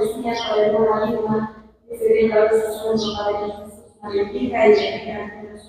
decía Padre María, que se venga a los ojos, Padre Jesús, María, hija y bendiga de Jesús.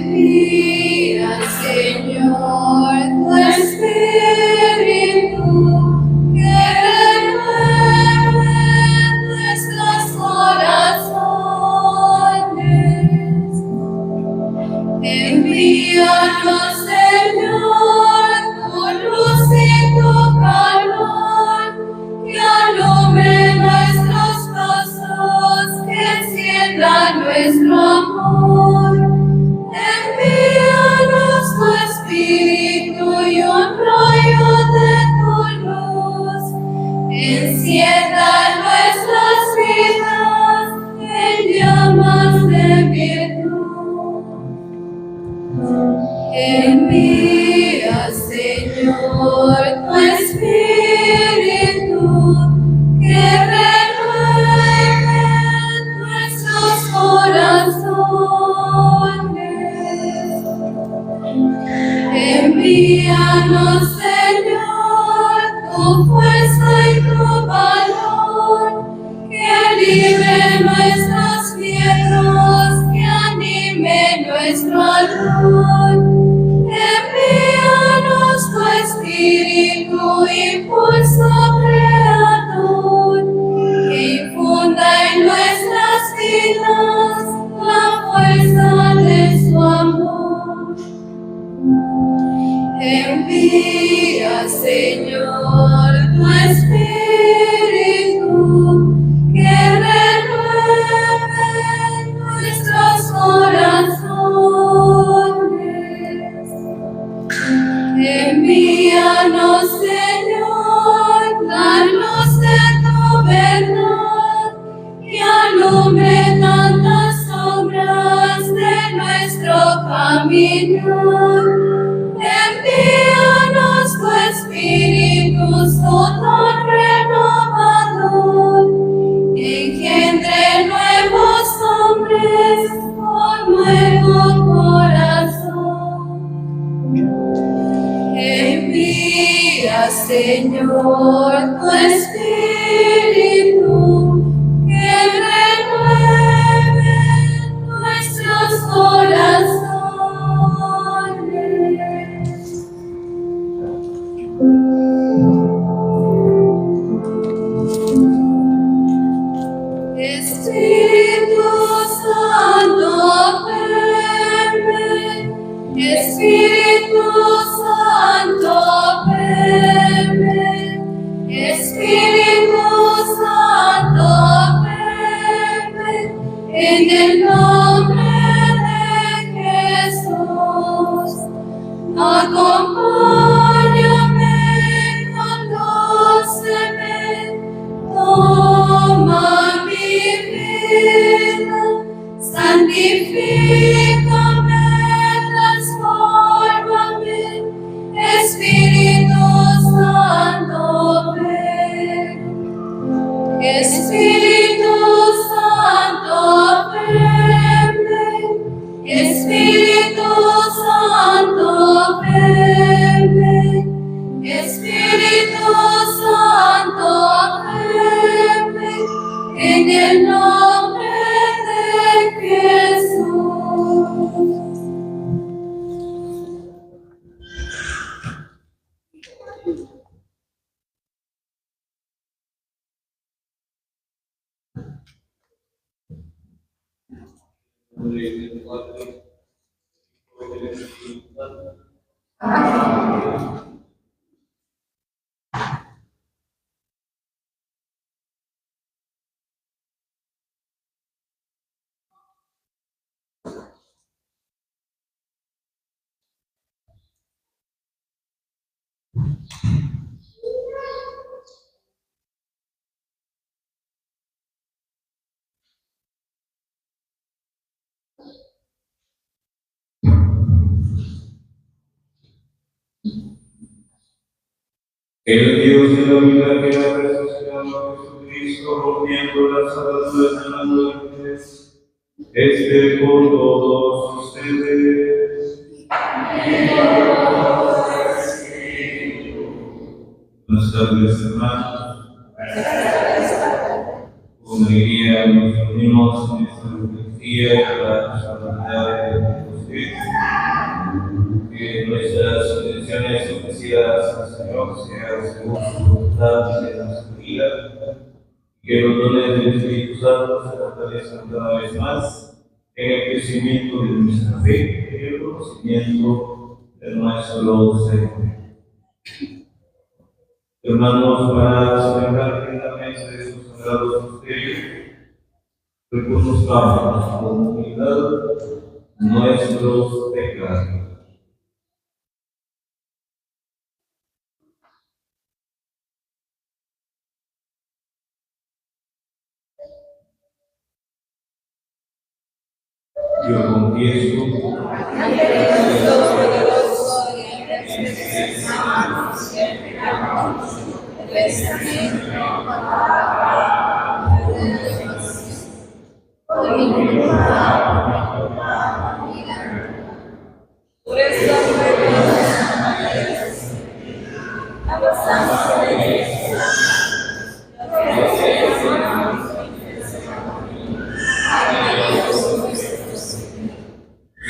Envía, Señor, tu Espíritu, que renueve nuestros corazones. Envíanos, Señor, tu luz y tu calor, que alumbre nuestros pasos, que encienda nuestro amor. Envíanos tu Espíritu y un rayo de tu luz, encienda nuestras vidas en llamas de virtud. Envía, Señor, tu Espíritu, que renueve nuestros corazones. Envíanos, Señor, tu fuerza y tu valor, que alivie nuestros miedos, que anime nuestro ardor. Envíanos tu Espíritu, impulso creador, que infunda en nuestras vidas la fuerza de su amor. Envía, Señor, tu Espíritu, que renueve nuestros corazones. Envíanos, Señor, la luz de tu verdad, que alumbre tantas sombras de nuestro caminar. Envíanos tu Espíritu, su don renovador, engendre nuevos hombres con nuevo corazón. Envía, Señor, tu Espíritu, que renueve nuestros corazones. Espíritu Santo, ven. Espíritu Santo, ven. Espíritu Santo, ven. En el nombre de Jesús, acompáñame, condúceme santifícame, transfórmame, Espíritu Santo, ven. Espíritu Santo, ven. Espíritu Santo, ven. Espíritu Santo, ven. En el nombre de Jesús. El Dios de la vida que ha resucitado a Jesucristo, rompiendo las ataduras de la muerte, esté con todos ustedes. Buenas tardes, hermanos. Con alegría nos unimos en esta Eucaristía para la solemnidad de Jesucristo. Que nuestras intenciones ofrecidas al Señor sean según su voluntad y de nuestra vida, y que los dones del Espíritu Santo se fortalezcan cada vez más en el crecimiento de nuestra fe y el conocimiento de nuestro Señor. Hermanos, para celebrar plenamente estos sagrados misterios, reconozcamos con humildad nuestros pecados. Yo confieso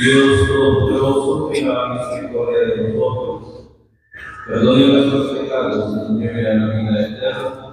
Dios Todopoderoso, tenga misericordia de nosotros, perdone nuestros pecados y nos lleve a la vida eterna.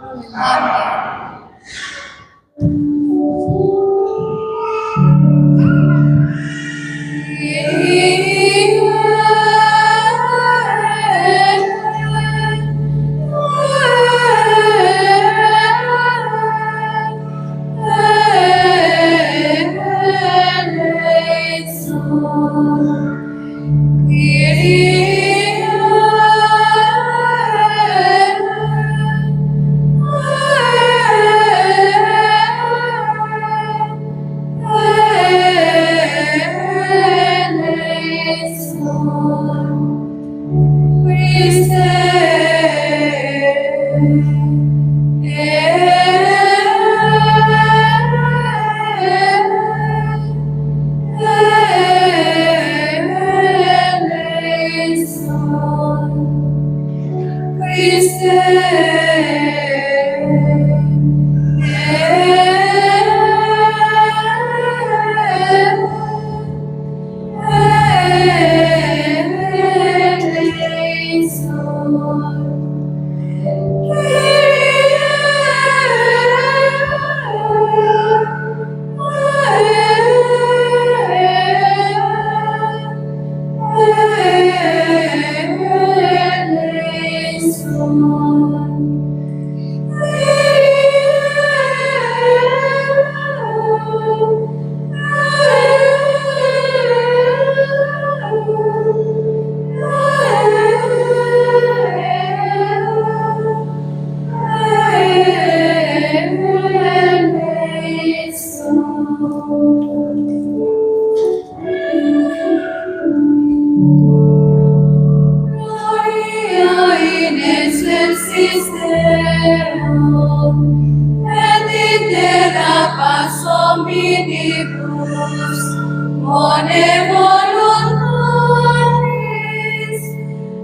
Bone voluntatis,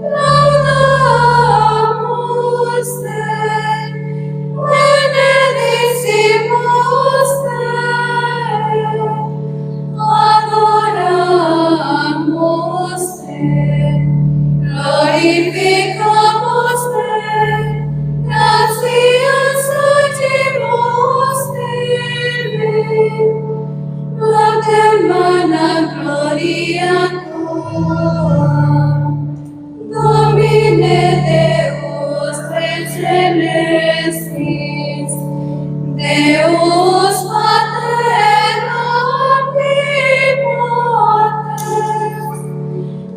laudamus te, benedicimus te, adoramus te, glorificamus te, gratias agimus tibi, Laudemana gloria tua, Domine Deus celestis, Deus Pater omnipotens,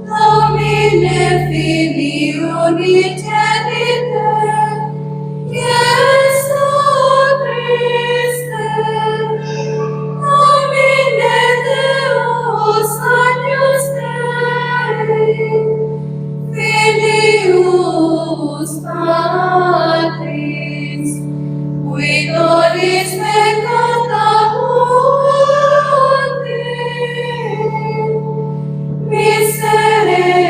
Domine Filii unigenite, Iesu Christe, Domine Deus agnus Dei, Filius Patris, qui nobis peccata mundi, miserere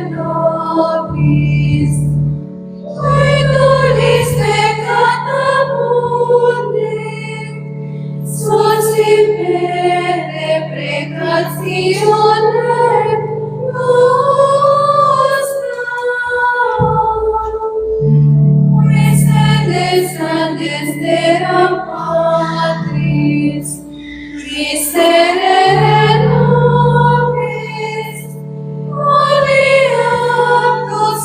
nobis, qui nobis peccata mundi, suscipere precatione nostra. Miseres andes terram Patris, miserere nobis, Orientus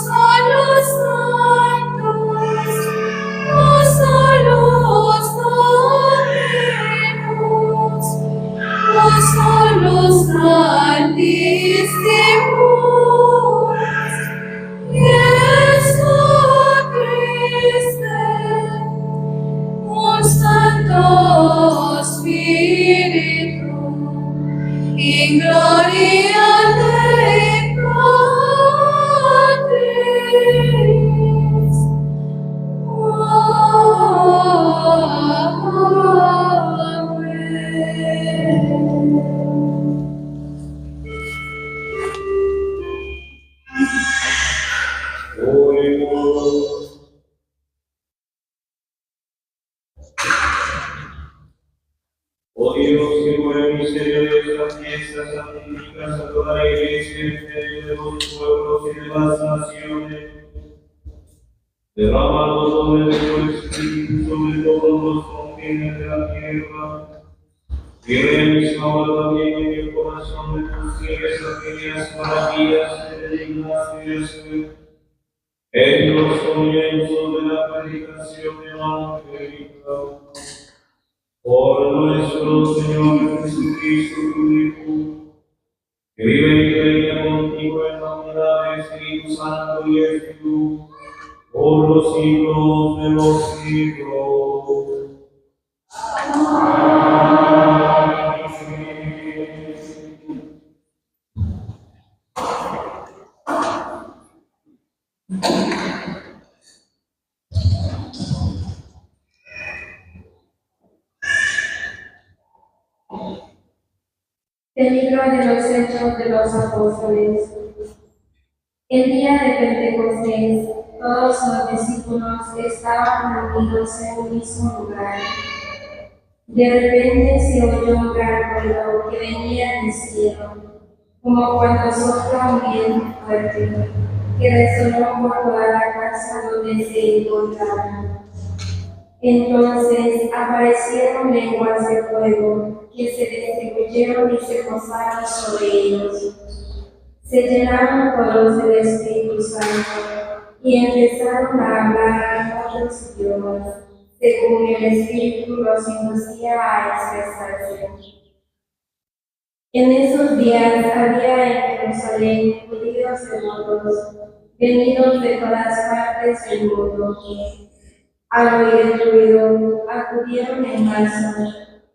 solus sanctus, solus Dominus, solus Santissimus, Iesu Christe, Santo Spiritu, in gloria Dei Patris. Amen. Oh Dios, que por el misterio de estas fiestas santificas a toda la Iglesia en medio de los pueblos y de las naciones, derrama los dones de tu Espíritu sobre todos los confines de la tierra, y realizamos también en el corazón de tus fieles aquellas maravillas que te dignaste de hacer en los comienzos de la predicación evangélica. Por nuestro Señor Jesucristo, tu Hijo, que vive y reina contigo en la unidad del Espíritu Santo y Espíritu, por los siglos de los siglos. Del libro de los Hechos de los Apóstoles. El día de Pentecostés, todos los discípulos estaban reunidos en un mismo lugar. De repente se oyó un gran ruido que venía del cielo, como cuando sopla un viento fuerte, que resonó por toda la casa donde se encontraban. Entonces aparecieron lenguas de fuego que se distribuyeron y se posaron sobre ellos. Se llenaron todos del Espíritu Santo y empezaron a hablar en otros idiomas, según el Espíritu los inducía a expresarse. En esos días había en Jerusalén judíos devotos, venidos de todas partes del mundo, que, al oír el ruido, acudieron en masa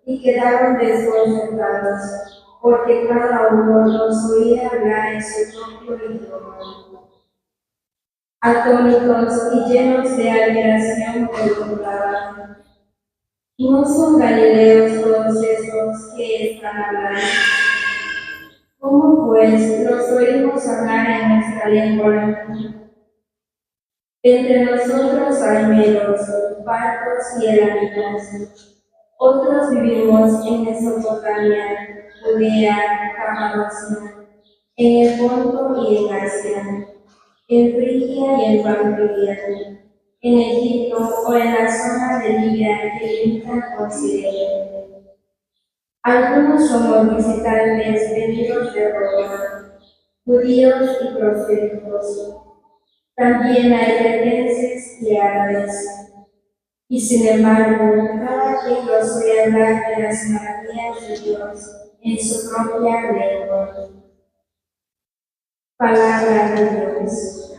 y quedaron desconcertados, porque cada uno los oía hablar en su propio idioma. Atónitos y llenos de admiración preguntaban: ¿no son galileos todos estos nuestros que están hablando. ¿Cómo pues los oímos hablar en nuestra lengua? Entre nosotros hay medos, partos y elamitas. Otros vivimos en Mesopotamia, Judea, Capadocia, en el Ponto y en Asia, en Frigia y en Panfilia, en Egipto o en la zona de Libia que limita con Siria. Algunos somos visitantes venidos de Roma, judíos y prosélitos. También hay cretenses y árabes. Y sin embargo, cada quien los oye hablar de las maravillas de Dios en su propia lengua. Palabra de Dios.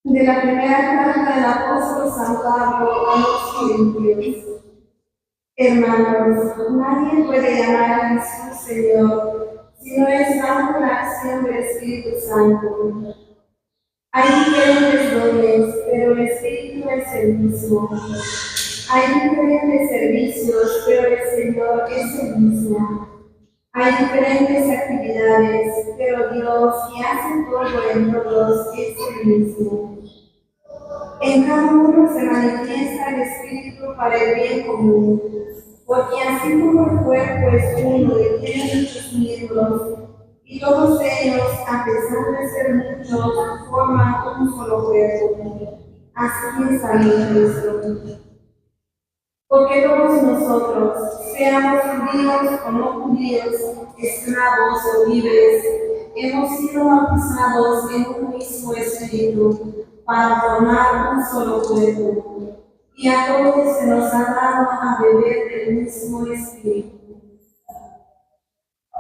De la primera carta del apóstol San Pablo a los Corintios. Hermanos, nadie puede llamar a Jesús Señor si no es bajo la acción del Espíritu Santo. Hay diferentes dones, pero el Espíritu es el mismo. Hay diferentes servicios, pero el Señor es el mismo. Hay diferentes actividades, pero Dios, que hace todo en todos, es el mismo. En cada uno se manifiesta el Espíritu para el bien común, porque así como el cuerpo es uno y tiene muchos miembros, y todos ellos, a pesar de ser muchos, forman un solo cuerpo. Así es también Cristo. Porque todos nosotros, seamos judíos o no judíos, esclavos o libres, hemos sido bautizados en un mismo Espíritu para formar un solo cuerpo. Y a todos se nos ha dado a beber del mismo Espíritu.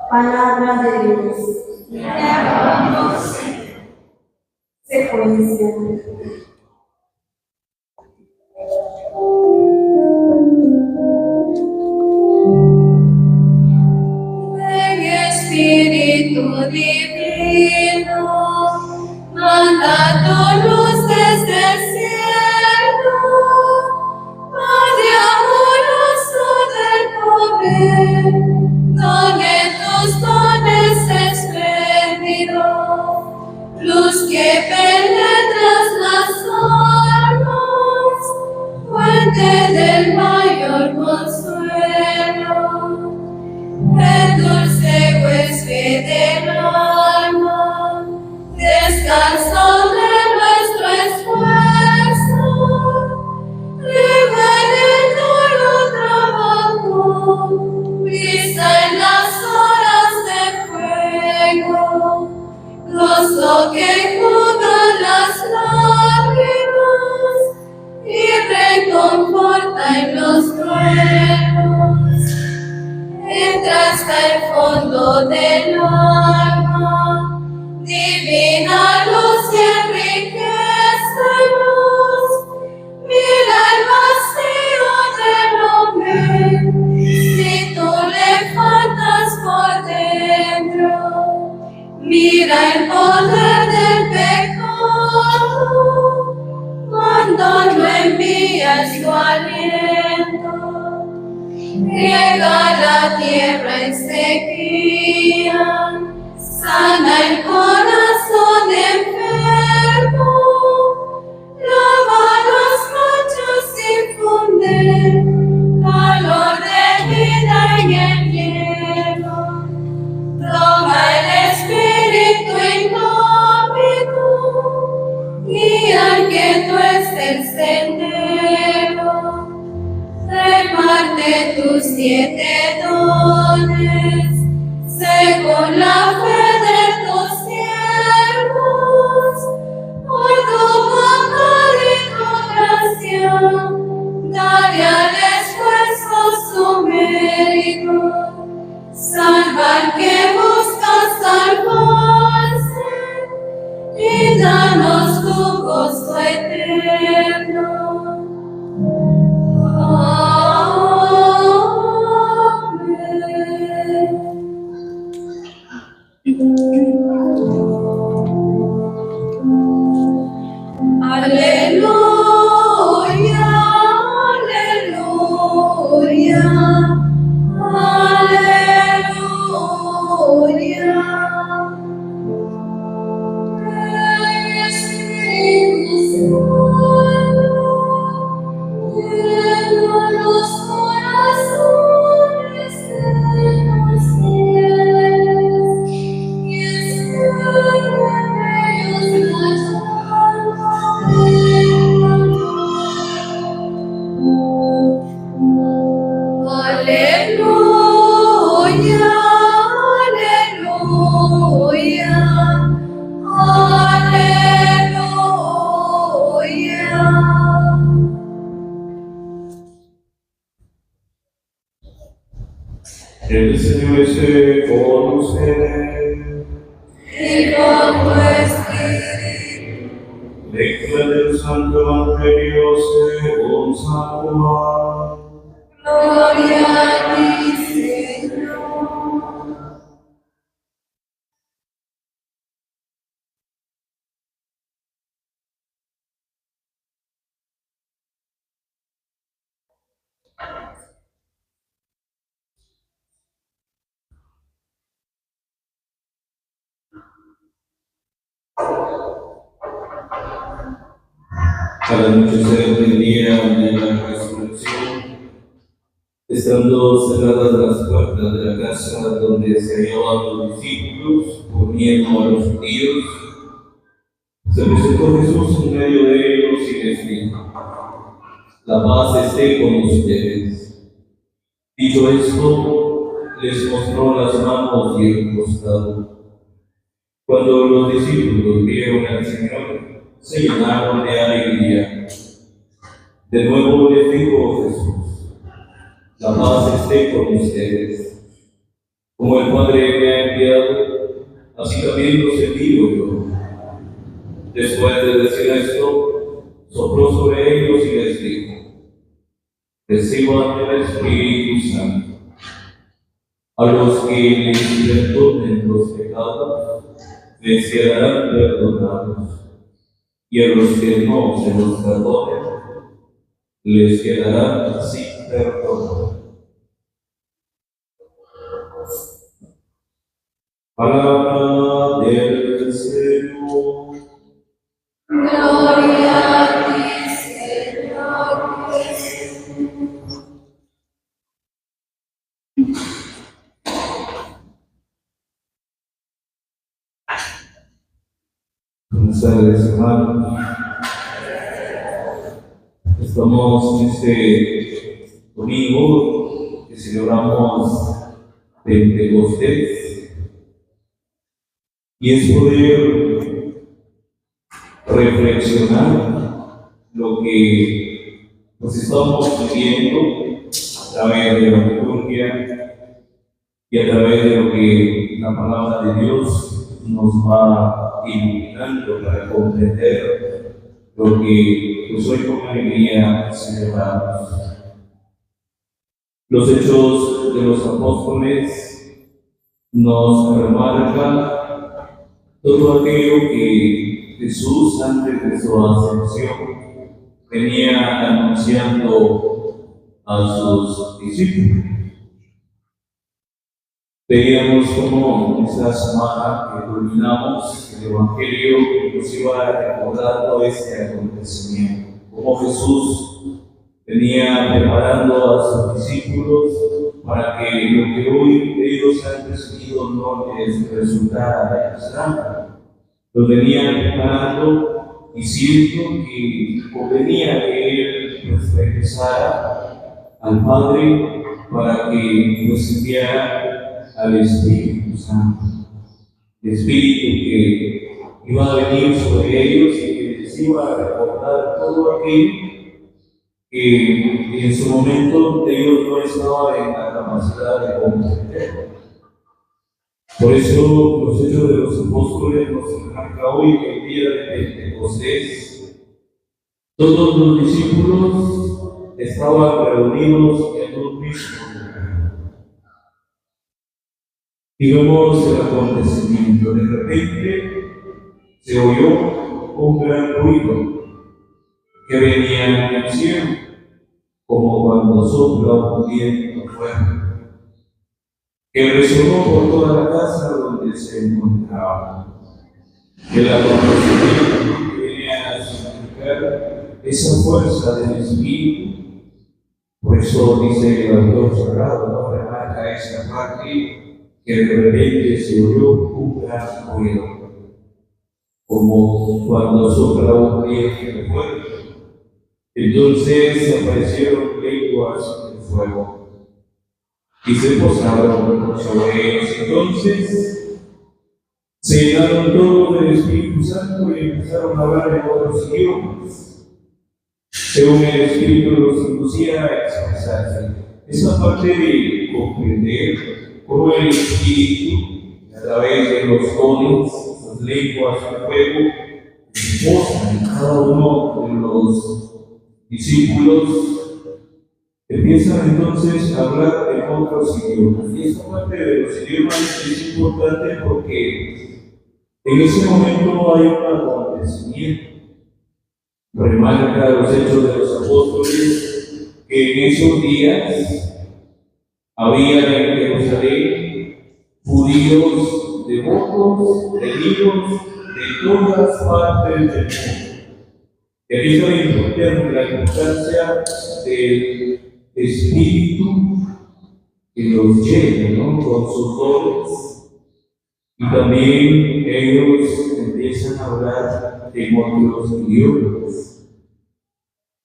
Palabra de Dios. Secuencia. fuente del mayor consuelo, el dulce huésped del alma, descanso de nuestro esfuerzo, libre de todo trabajo, brisa en las horas de fuego, gozo que cubra las lágrimas y reconforta en los truenos. Entra hasta el fondo del alma, divina luz y enriquecenos. Mira el vacío del hombre, si tú le faltas por dentro. Mira el poder del pecado, cuando no envías tu aliento. Riega la tierra en sequía, sana el corazón enfermo, lava las manchas, infunde calor de vida en el hielo. Toma el espíritu indómito, guía al que tú es el sendero. Reparte tus 7 dones, según la fe de tus siervos, por tu bondad y tu gracia, dale al esfuerzo su mérito. Salva al que busca salvarse, y danos tu gozo eterno. Aleluya, aleluya, aleluya. Espíritu Santo, llena los corazones de los fieles y enciende en ellos la llama del amor. Aleluya, aleluya, aleluya. El Señor esté con ustedes. Y con tu espíritu. Lectura del Santo Evangelio según San Juan. Gloria a ti, Señor. Al anochecer del día de la resurrección, estando cerradas las puertas de la casa donde se hallaban los discípulos, por miedo a los judíos, se presentó Jesús en medio de ellos y les dijo: la paz esté con ustedes. Dicho esto, les mostró las manos y el costado. Cuando los discípulos vieron al Señor, se llenaron de alegría. De nuevo les dijo Jesús: la paz esté con ustedes. Como el Padre me ha enviado, así también los envío yo. Después de decir esto, sopló sobre ellos y les dijo: reciban el Espíritu Santo. A los que les perdonen los pecados, les quedarán perdonados. Y a los que no se los perdonen, les quedarán sin perdón. Palabra del Señor. Gloria a ti, Señor Jesús. Buenas tardes, hermanos. Estamos en este domingo que celebramos Pentecostés y es poder reflexionar lo que nos estamos viviendo a través de la liturgia y a través de lo que la palabra de Dios nos va iluminando para comprender lo que pues hoy con alegría celebramos. Los hechos de los apóstoles nos remarcan todo aquello que Jesús antes de su ascensión venía anunciando a sus discípulos. Veíamos cómo esta semana que culminamos el Evangelio nos iba recordando este acontecimiento, cómo Jesús venía preparando a sus discípulos para que lo que hoy ellos han recibido no les resultara extraño. Los venía preparando diciendo que convenía que Él pues, regresara al Padre para que nos enviara al Espíritu Santo, el Espíritu que iba a venir sobre ellos y que les iba a recordar todo aquello que en su momento ellos no estaban en la capacidad de comprender. Por eso los hechos de los apóstoles nos marca hoy que el día de Pentecostés todos los discípulos estaban reunidos en un mismo lugar. Y vemos el acontecimiento. De repente se oyó un gran ruido que venía del cielo, como cuando sopla un viento fuerte, que resonó por toda la casa donde se encontraba. El acontecimiento que venía a significar esa fuerza del Espíritu. Por eso dice el autor sagrado, no remarca esa parte, que de repente se oyó un gran ruido, como cuando sopla un viento fuerte. Entonces aparecieron lenguas de fuego y se posaron sobre ellos. Entonces se llenaron todos del Espíritu Santo y empezaron a hablar en otros idiomas, según el Espíritu los inducía a expresarse. Esa parte de comprender cómo el Espíritu, a través de los dones, las lenguas de fuego, se posan en cada uno de los discípulos, empiezan entonces a hablar en otros idiomas. Y esta parte de los idiomas es importante porque en ese momento hay un acontecimiento. Remarca los hechos de los apóstoles que en esos días había en Jerusalén judíos devotos, venidos de todas partes del mundo. Y aquí está la importancia del Espíritu que los llena, ¿no?, con sus dones. Y también ellos empiezan a hablar en otros idiomas.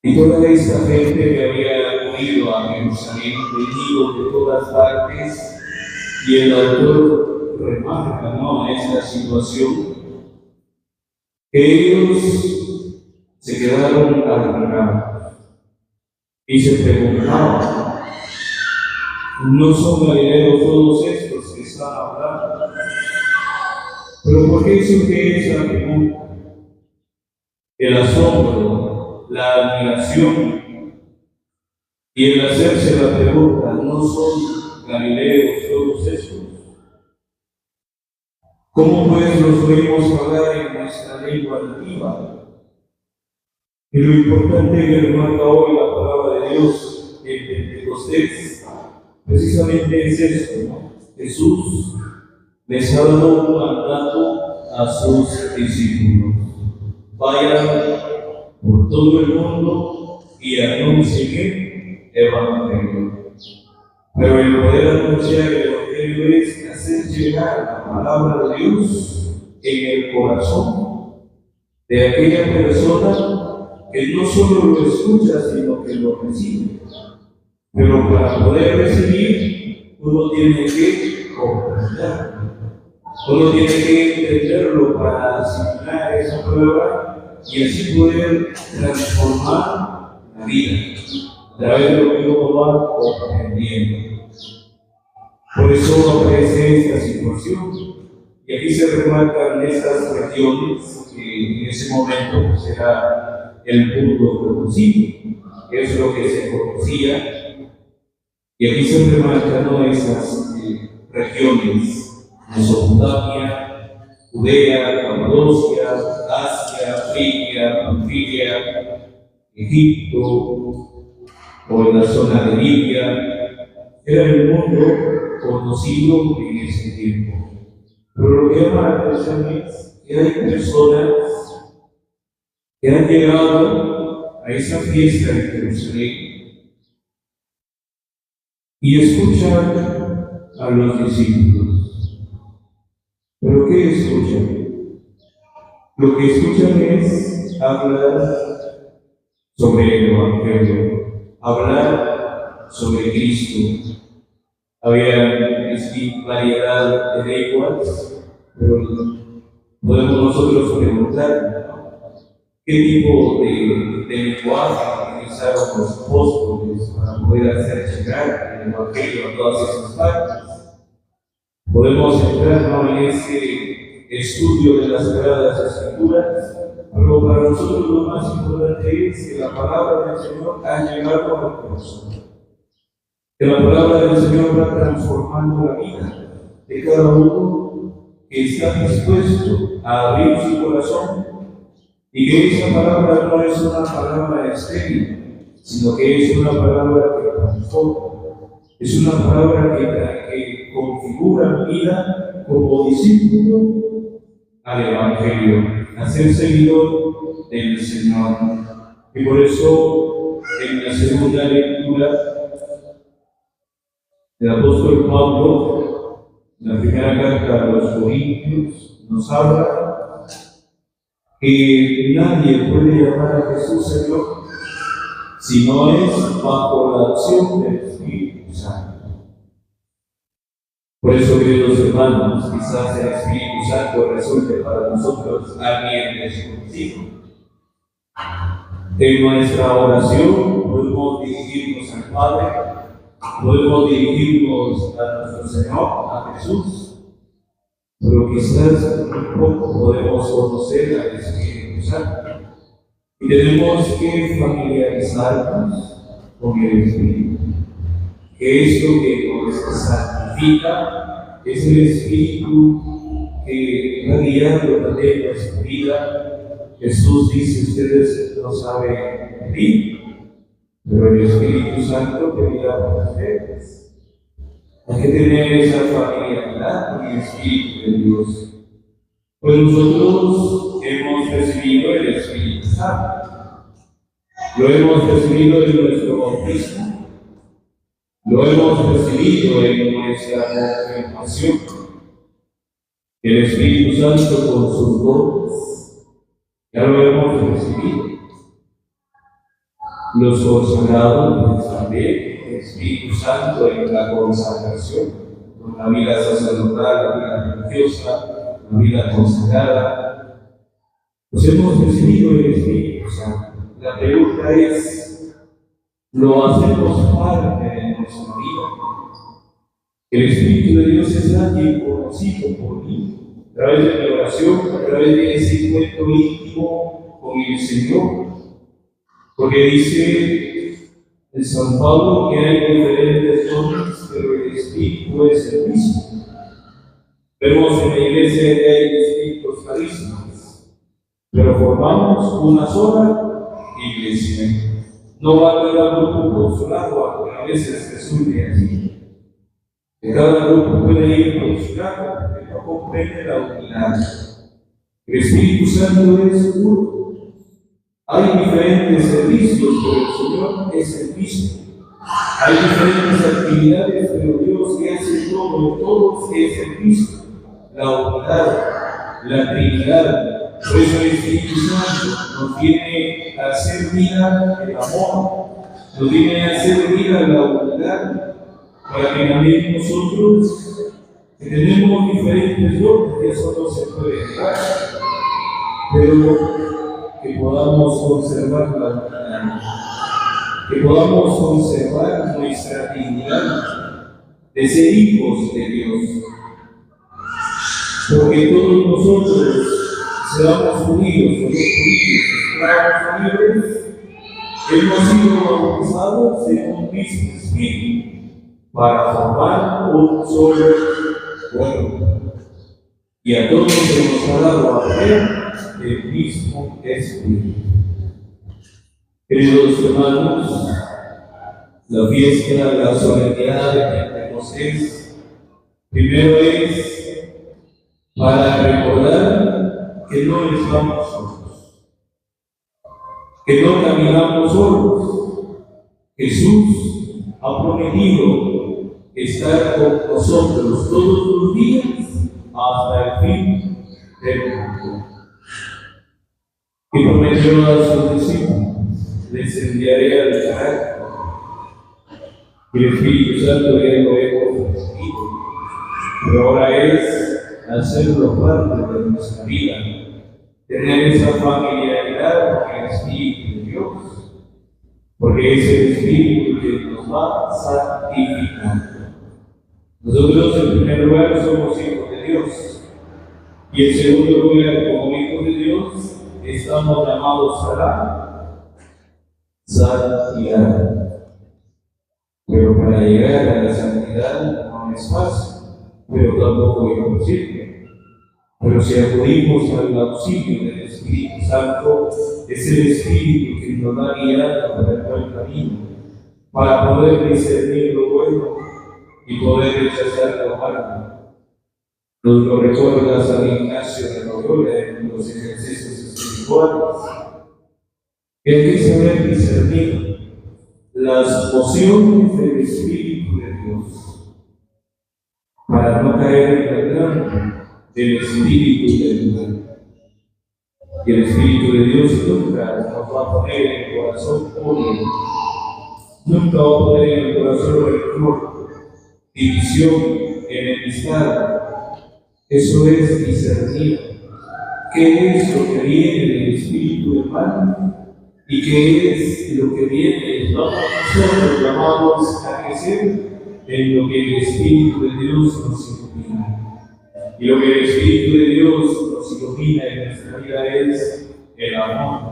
Y toda esta gente que había acudido a Jerusalén, venido de todas partes, y el autor remarca, ¿no?, esta situación, que ellos se quedaron admirados y se preguntaban: ¿no son galileos todos estos que están hablando? Pero ¿por qué surge esa pregunta? El asombro, la admiración y el hacerse la pregunta: ¿no son galileos todos estos? ¿Cómo pues los oímos hablar en nuestra lengua nativa? Y lo importante que remarca hoy la palabra de Dios en Pentecostés precisamente es esto, ¿no? Jesús les ha dado un mandato a sus discípulos: vayan por todo el mundo y anuncien el Evangelio. Pero el poder anunciar el Evangelio es hacer llegar la palabra de Dios en el corazón de aquella persona que no solo lo escucha, sino que lo recibe. Pero para poder recibir, uno tiene que comprender. Uno tiene que entenderlo para asimilar esa palabra y así poder transformar la vida a través de lo que uno va comprendiendo. Por eso aparece esta situación. Y aquí se remarcan estas regiones que en ese momento pues, era el punto conocido, que es lo que se conocía. Y aquí se remarcan esas regiones: Mesopotamia, Judea, Capadocia, Asia, Frigia, Panfilia, Egipto, o en la zona de Libia. Era el mundo conocido en ese tiempo. Pero lo que llama la atención es que hay personas que han llegado a esa fiesta de Jerusalén y escuchan a los discípulos. ¿Pero qué escuchan? Lo que escuchan es hablar sobre el Evangelio, hablar sobre Cristo. Había variedad de lenguas, pero podemos nosotros preguntar qué tipo de lenguaje utilizaron los apóstoles para poder hacer llegar el Evangelio a todas esas partes. Podemos entrar en ese estudio de las Sagradas Escrituras, pero para nosotros lo más importante es que la palabra del Señor ha llegado al corazón. Que la palabra del Señor va transformando la vida de cada uno que está dispuesto a abrir su corazón, y que esa palabra no es una palabra estéril, sino que es una palabra que transforma, es una palabra que configura mi vida como discípulo al Evangelio, a ser seguidor del Señor. Y por eso en la segunda lectura el apóstol Pablo, en la primera carta a los Corintios, nos habla que nadie puede llamar a Jesús Señor si no es bajo la acción del Espíritu Santo. Por eso, queridos hermanos, quizás el Espíritu Santo resulte para nosotros alguien desconocido. En nuestra oración podemos dirigirnos al Padre, podemos dirigirnos a nuestro Señor, a Jesús, pero quizás un poco podemos conocer al Espíritu Santo. Y tenemos que familiarizarnos con el Espíritu, que es lo que nos santifica, es el Espíritu que va guiando también nuestra vida. Jesús dice: ustedes no saben pedir, pero el Espíritu Santo pedirá por ustedes. Hay que tener esa familiaridad con el Espíritu de Dios. Pues nosotros hemos recibido el Espíritu Santo. Lo hemos recibido en nuestro bautismo. Lo hemos recibido en nuestra confirmación. El Espíritu Santo con sus dones ya lo hemos recibido. Los consagrados también, el Espíritu Santo en la consagración, con la vida sacerdotal, la vida religiosa, la vida consagrada. Pues hemos recibido el Espíritu Santo. La pregunta es: ¿lo hacemos parte de nuestra vida? El Espíritu de Dios es alguien conocido por mí, a través de mi oración, a través de ese encuentro íntimo con el Señor. Porque dice el San Pablo que hay diferentes dones, pero el Espíritu es el mismo. Vemos en la iglesia que hay distintos carismas, pero formamos una sola iglesia. No va cada grupo por su lado, aunque a veces resulte así. Que cada grupo puede ir por su lado, porque no comprende la unidad. El Espíritu Santo es uno. Hay diferentes servicios, pero el Señor es el mismo. Hay diferentes actividades, pero Dios que hace todo en todos es el mismo. La unidad, la Trinidad, Por eso el Espíritu Santo nos viene a hacer vida el amor, nos viene a hacer vida la unidad, para que también nosotros, que tenemos diferentes dones, que eso no se puede negar, pero que podamos conservar la unidad, que podamos conservar nuestra dignidad de ser hijos de Dios. Porque todos nosotros, seamos judíos o no judíos, esclavos o libres, hemos sido bautizados en un mismo espíritu para formar un solo cuerpo. Y a todos se nos ha dado a ver el mismo espíritu. Queridos hermanos, la fiesta, la solemnidad de Pentecostés, primero es para recordar que no estamos solos, que no caminamos solos. Jesús ha prometido estar con nosotros todos los días hasta el fin del mundo. Y prometió a sus discípulos: les enviaré al Paráclito, y el Espíritu Santo ya lo hemos recibido, pero ahora es hacerlo parte de nuestra vida, tener esa familiaridad con el Espíritu de Dios, porque es el Espíritu que nos va santificando. Nosotros, en primer lugar, somos hijos de Dios, y en segundo lugar, como hijos de Dios, estamos llamados a la santidad. Pero para llegar a la santidad no es fácil, pero tampoco es imposible. Pero si acudimos al auxilio del Espíritu Santo, es el Espíritu que nos va guiando por el buen camino, para poder discernir lo bueno y poder rechazar lo malo. Nos lo recuerda San Ignacio de Loyola en los ejercicios espirituales, que hay que saber discernir las emociones del Espíritu de Dios, para no caer en la trampa del espíritu del mal. Y el Espíritu de Dios nunca nos va a poner en el corazón odio, nunca va a poner en el corazón rencor, división, enemistad. Eso es discernir qué es lo que viene del espíritu del mal y qué es lo que viene, nosotros llamados a crecer en lo que el Espíritu de Dios nos ilumina. Y lo que el Espíritu de Dios nos ilumina en nuestra vida es el amor.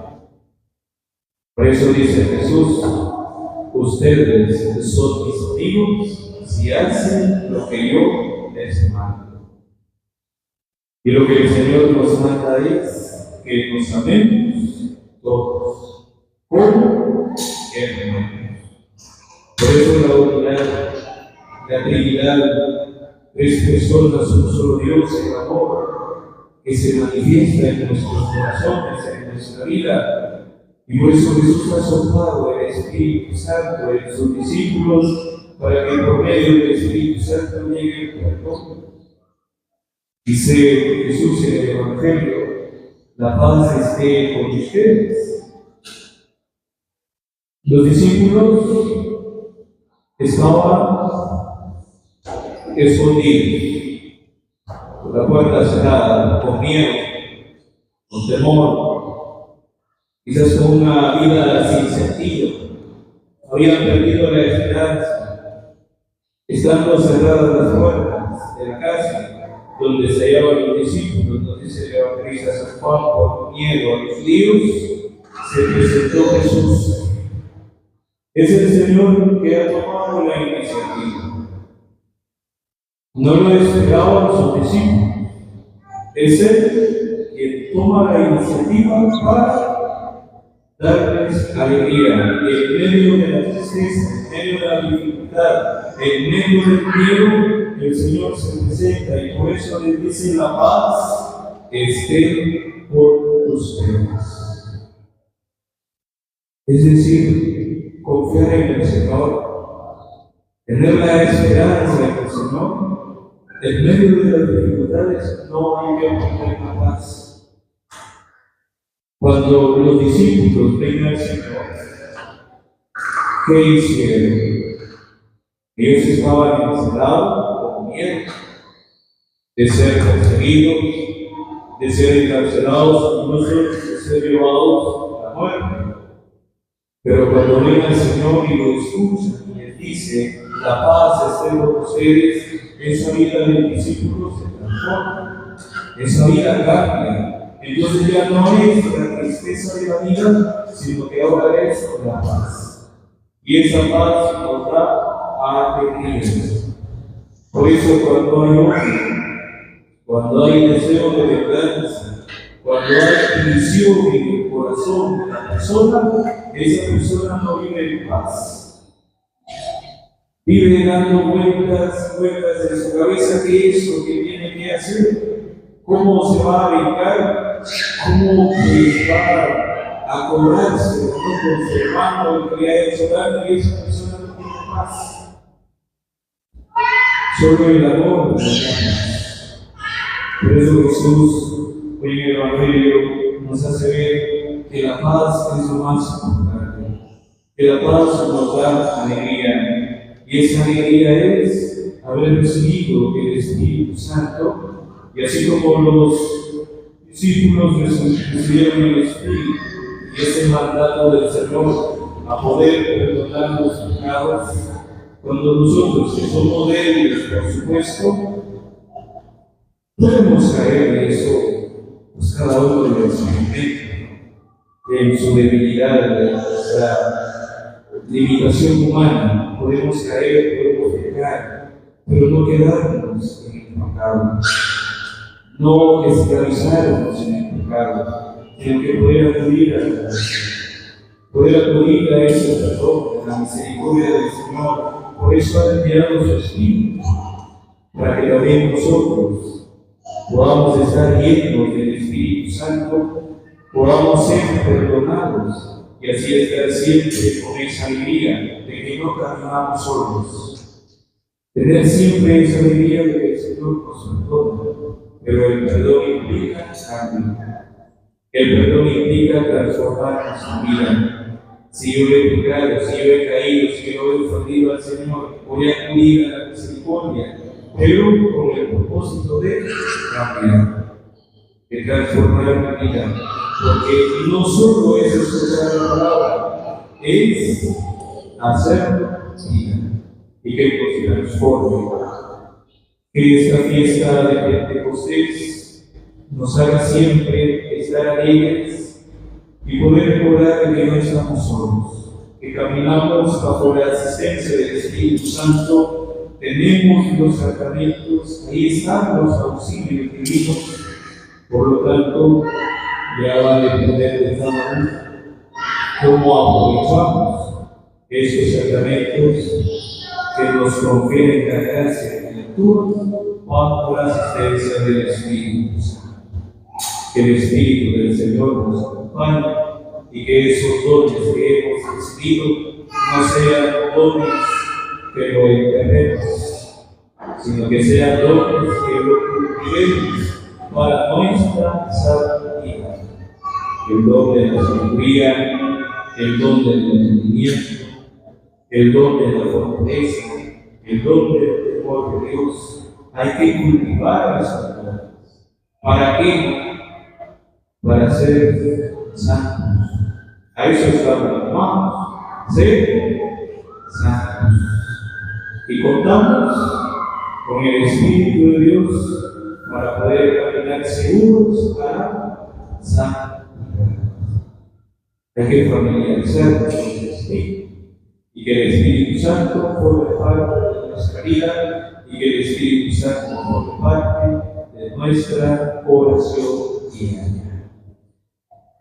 Por eso dice Jesús: ustedes son mis amigos si hacen lo que yo les mando. Y lo que el Señor nos manda es que nos amemos todos, como hermanos. Por eso la unidad, la Trinidad, tres personas, un solo Dios, el amor que se manifiesta en nuestros corazones, en nuestra vida. Y por eso Jesús ha soplado el Espíritu Santo en sus discípulos, para que por medio del Espíritu Santo llegue el perdón. Dice Jesús en el Evangelio: la paz esté con ustedes. Los discípulos estaban escondidos, con la puerta cerrada, con miedo, con temor, quizás con una vida sin sentido. Habían perdido la esperanza, estando cerradas las puertas de la casa donde se hallaban los discípulos. Nos dice el evangelista San Juan: por miedo a los judíos se presentó Jesús. Es el Señor que ha tomado la iniciativa. No lo esperaban sus discípulos. Es Él quien toma la iniciativa para darles alegría en medio de la tristeza, en medio de la dificultad, en medio del miedo. El Señor se presenta y por eso les dice: la paz esté con ustedes. Es decir, confiar en el Señor, tener la esperanza en el Señor. En medio de las dificultades no hay que perder la paz. Cuando los discípulos ven al Señor, ¿qué hicieron? Ellos estaban encerrados con miedo de ser perseguidos, de ser encarcelados, incluso de ser llevados a la muerte. Pero cuando ven al Señor y lo escuchan y les dice, la paz esté con ustedes, esa vida del discípulo se transforma, esa vida cambia. Entonces ya no es la tristeza de la vida, sino que ahora es la paz. Y esa paz nos da alegría. Por eso cuando hay odio, cuando hay deseo de venganza, cuando hay división en el corazón de la persona, esa persona no vive en paz. Vive dando vueltas en su cabeza qué es lo que tiene que hacer, cómo se va a vengar, cómo va a cobrarse, conservando lo que le ha hecho daño, y esa persona no tiene paz. Solo el amor nos da paz. Por eso Jesús, hoy en el Evangelio, nos hace ver que la paz es lo más importante, que la paz nos da alegría, y esa alegría es haber recibido el Espíritu Santo, y así como los discípulos recibieron el Espíritu y ese mandato del Señor a poder perdonar los pecados, cuando nosotros, que somos débiles, por supuesto, podemos caer en eso, pues cada uno de los en su debilidad, en nuestra limitación humana, podemos caer, podemos pecar, pero no quedarnos en el pecado, no esclavizarnos en el pecado, sino que poder acudir a la gracia, poder acudir a ese perdón, a la misericordia del Señor. Por eso ha enviado su Espíritu, para que también nosotros podamos estar llenos del Espíritu Santo, podamos ser perdonados y así estar siempre con esa alegría de que no caminamos solos. Tener siempre esa alegría de que el Señor nos perdona, pero el perdón implica cambio. El perdón implica transformar nuestra vida. Si yo he pecado, si yo he caído, si yo he ofendido al Señor, voy a acudir a la misericordia, pero con el propósito de cambiar, de transformar mi vida. Porque no solo es escuchar la palabra, es hacerlo vida y que nos transforme. Que esta fiesta de Pentecostés nos haga siempre estar alegres y poder recordar que no estamos solos, que caminamos bajo la asistencia del Espíritu Santo, tenemos los sacramentos, ahí están los auxilios divinos, por lo tanto, ya va a depender de cada uno cómo aprovechamos estos sacramentos que nos confieren la gracia y la virtud bajo la asistencia del Espíritu Santo. Que el Espíritu del Señor nos acompañe y que esos dones que hemos recibido no sean dones que lo enterremos, sino que sean dones que lo cultivemos para nuestra santidad. El don de la sabiduría, el don del entendimiento, el don de la fortaleza, el don del temor de Dios. Hay que cultivar esas dones. ¿Para qué? Para ser santos. A eso estamos llamados, ser santos. Y contamos con el Espíritu de Dios para poder caminar seguros a la santidad. Hay que familiarizarnos con el Espíritu y que el Espíritu Santo forme parte de nuestra vida y que el Espíritu Santo forme parte de nuestra oración diaria.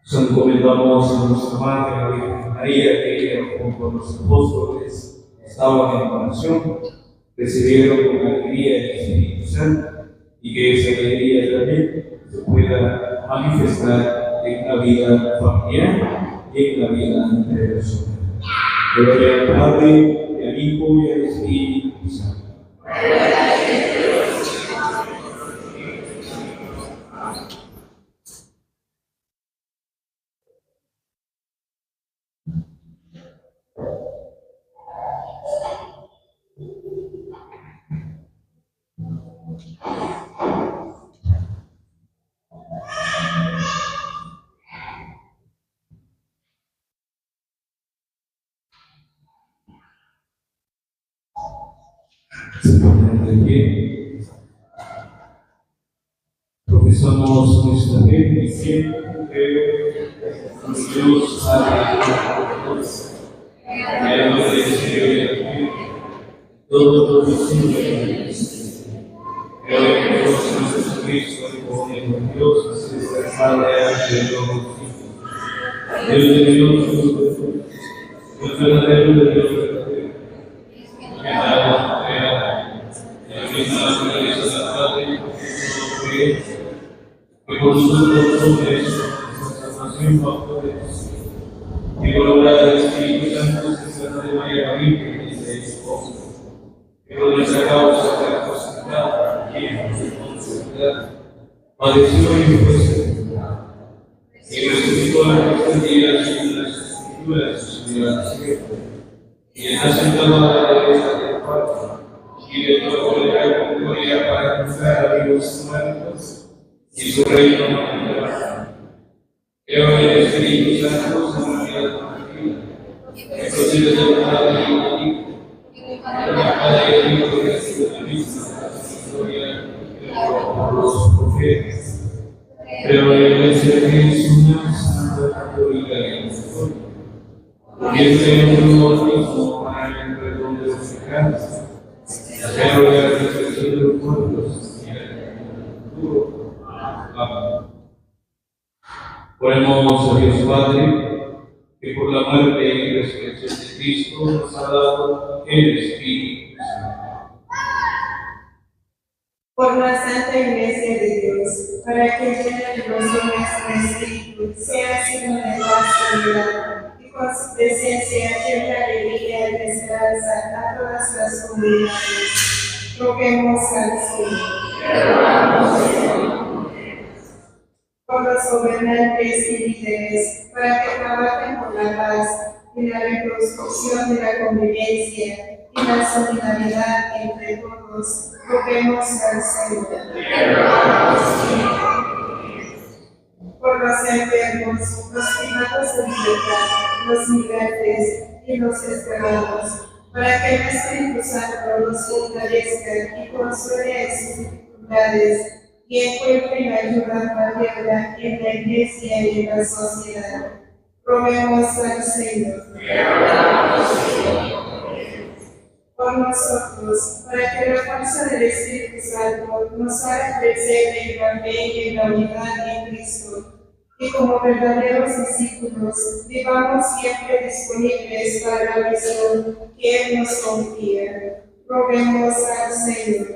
Nos encomendamos a nuestra Madre, la Virgen María, que ella, junto a los apóstoles, estaban en oración, recibieron con alegría el Espíritu Santo y que esa alegría también se pueda manifestar en la vida familiar y en la vida interpersonal. Gloria al Padre, y al Hijo y al Espíritu Santo. Se ponen de pie. Profesamos nuestra fe diciendo que Dios ha creado el cielo y la tierra, todo lo visible. Creo que Dios en Jesucristo, el Hijo de Dios, así es el Padre de todos los hijos. Dios de Dios, Dios verdadero de Dios verdadero. Que nada crea, el mismo naturaleza de la Padre, que por nosotros hombres, nuestra salvación bajo de Dios, y por obra del Espíritu Santo se trata de María Virgen y de esposa, que por nuestra causa de la costumbrada y en su consuelo padeció y fue sepultado, y resucitó en los 3 días según las Escrituras, subió al cielo, y está sentado a la derecha del Padre, y de todo volverá con gloria para juzgar a vivos y muertos, y su reino no tendrá. Creo en el Espíritu Santo, en la unidad confesiva, que procede del Padre y del Hijo, de la Padre y del Hijo que ha sido la misma, gloria por los profetas. Creo en la Iglesia que es una santa católica y apostólica, porque en un bautismo para el perdón de los pecados. Creo en la resurrección de los muertos y en el futuro. Amén. Oremos a Dios Padre, que por la muerte y resurrección de Cristo nos ha dado el Espíritu Santo. Por la Santa Iglesia de Dios, para que llene el gozo de nuestro espíritu, sea signo de paz y unidad, y con su presencia llene alegría y esperanza a todas las comunidades. Roguemos al Señor. Por los gobernantes y líderes, para que trabajen por la paz y la reconstrucción de la convivencia y la solidaridad entre todos, roguemos al Señor. Por los enfermos, los privados de libertad, los migrantes y los desterrados, para que el Espíritu Santo los fortalezca y consuele en sus dificultades, y encuentren ayuda fraterna en la Iglesia y en la sociedad. Roguemos al Señor. Por nosotros, para que la fuerza del Espíritu Santo nos haga crecer en la fe y en la unidad en Cristo, y como verdaderos discípulos vivamos siempre disponibles para la misión que Él nos confía. Roguemos al Señor.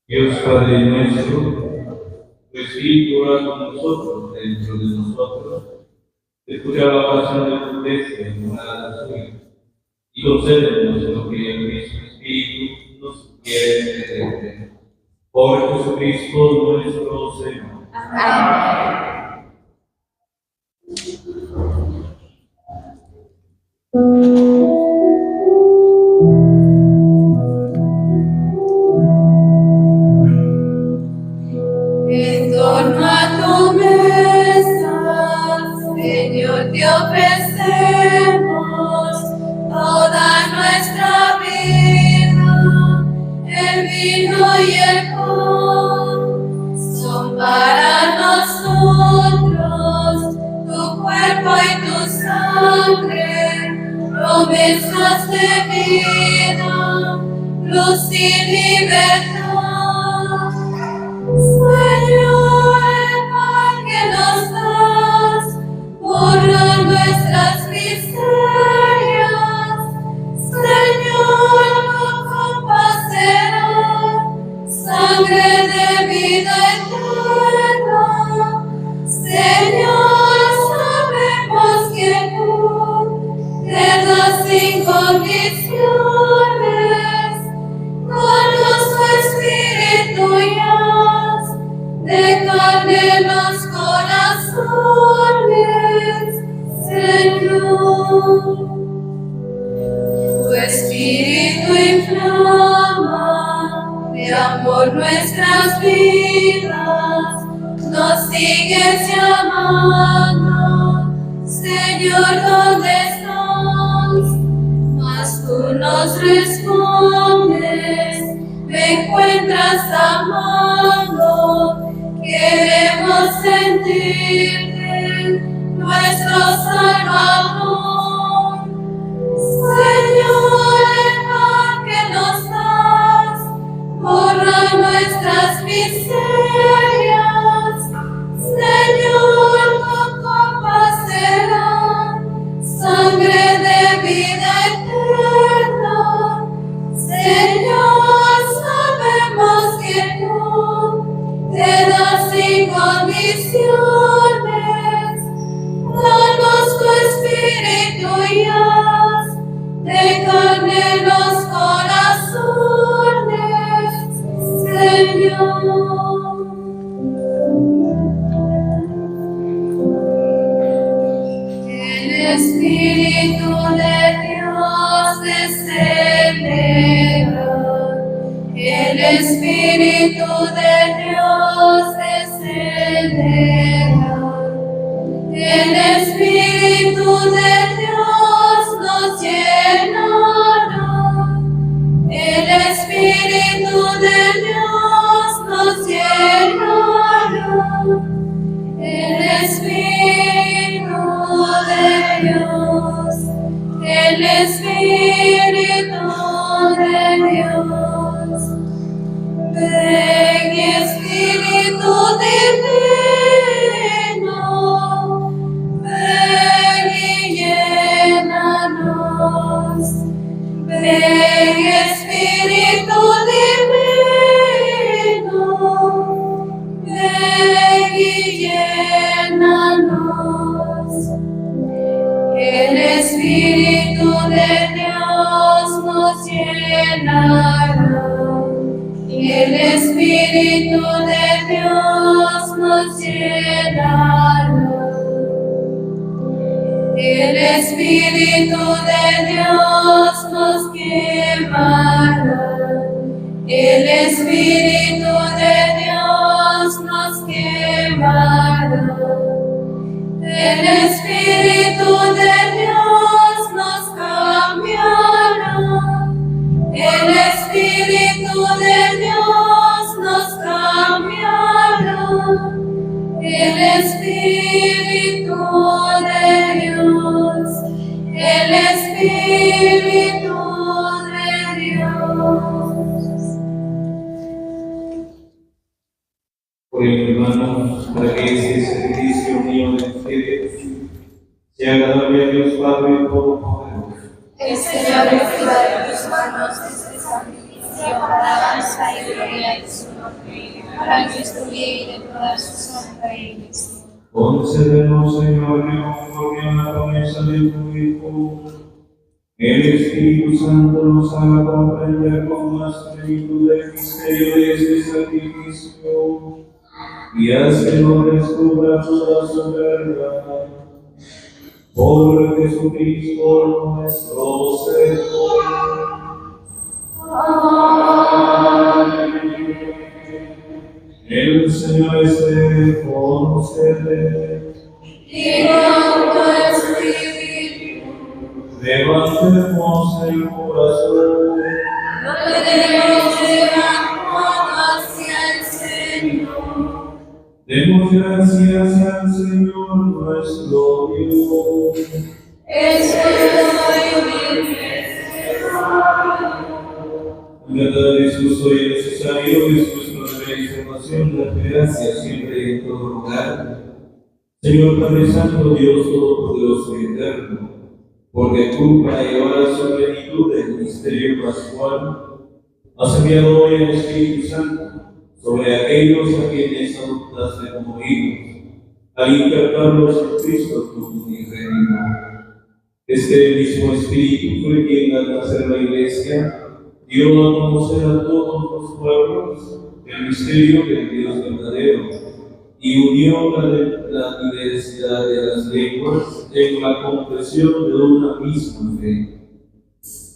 Dios Padre nuestro, tu Espíritu ora con nosotros, dentro de nosotros, escucha la oración de tu Iglesia y la suya, y concédenos lo que el mismo Espíritu nos quiere pedir. Por Jesucristo nuestro Señor. Amén. En torno a tu mesa, Señor, te ofrecemos toda nuestra vida, el vino y el pan son para nosotros, tu cuerpo y tu sangre, promesas de vida, luz y libertad. Señor, el pan que nos das, borra nuestras miserias. Señor, tu copa será sangre de vida eterna. Señor, sabemos que tú te das sin condiciones, con tu espíritu y respondes, me encuentras amado, queremos sentirte, nuestro Salvador. Señor, el pan que nos das, borra nuestras miserias. Señor, tu copa será sangre de vida eterna. Señor, sabemos que tú te das sin condiciones. Danos tu espíritu y haz de carne los corazones, Señor. El Espíritu de Dios descenderá. El Espíritu de Dios descenderá. El Espíritu de Dios nos llenará. El Espíritu de Dios nos llenará. El Espíritu de Dios, el Espíritu de Dios. Ven, Espíritu divino, ven y llénanos. Ven, Espíritu divino, ven y llénanos. El Espíritu de Dios nos llenará. El Espíritu de Dios nos llenará. El Espíritu de Dios nos quemará. El Espíritu de Dios nos quemará. El Espíritu de Dios nos cambiará. El Espíritu de Dios nos cambiará. El Espíritu de Dios, el Espíritu de Dios. Por el hermano, para que este servicio mío de ustedes sea agradable a Dios Padre Todopoderoso. El Señor reciba de tus manos este sacrificio para alabanza y gloria de su nombre, para nuestro bien y de toda su santa iglesia. Concédenos, Señor, conforme a la promesa de tu Hijo, el Espíritu Santo nos haga comprender con más plenitud el misterio de este sacrificio y hace que nos descubra toda su verdad. Por Jesucristo nuestro Señor. Amén. El Señor esté con ustedes. Y con tu espíritu. Levantemos el corazón. No tenemos levantado hacia el Señor. Demos gracias al Señor nuestro Dios. Es justo y verdad es justo y necesario, es nuestro deber y salvación, la gracia siempre y en todo lugar. Señor Padre Santo, Dios Todopoderoso y Eterno, porque tú, para llevar a su plenitud el misterio pascual, has enviado hoy el Espíritu Santo sobre aquellos a quienes adoptaste como hijos, al incarnarlos en Cristo, tu unigénito. Este mismo Espíritu fue quien, al nacer la Iglesia, dio a conocer a todos los pueblos el misterio del Dios verdadero y unió la diversidad de las lenguas en la confesión de una misma fe.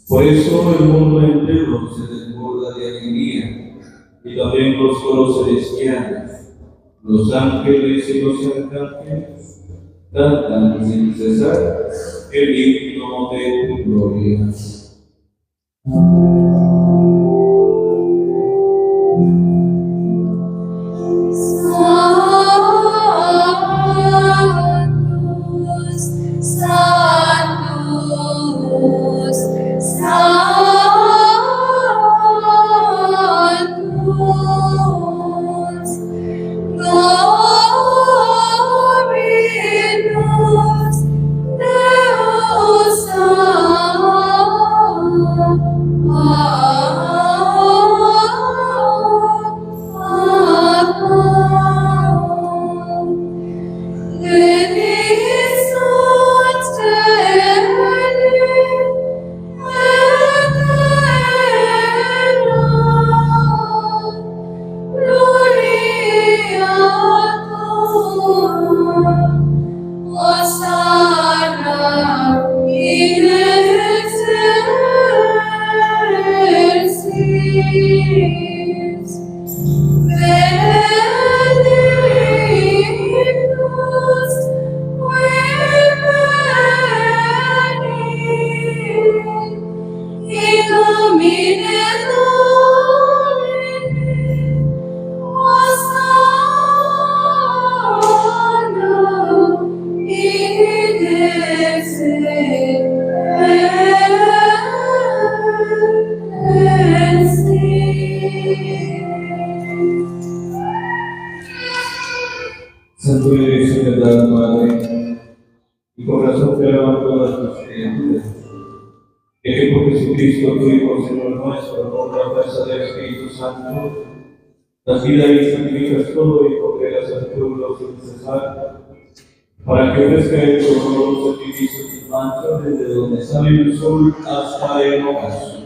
Por eso el mundo entero se desborda de alegría, y también los coros celestiales, los ángeles y los arcángeles cantan sin cesar el himno de tu gloria. Sanctus, Sanctus, Dominus Deus Hosanna in excelsis. Benedictus veni, in nomine Domini, Hosanna in excelsis. Santo eres en verdad, Madre, y con razón te alaban todas tus criaturas. Que por Jesucristo, tu Hijo, Señor nuestro, por la fuerza del Espíritu Santo, das vida y santificas todo y congregas al pueblo sin cesar, para que ofrezca el doloroso sacrificio sin mancha desde donde sale el sol hasta el ocaso.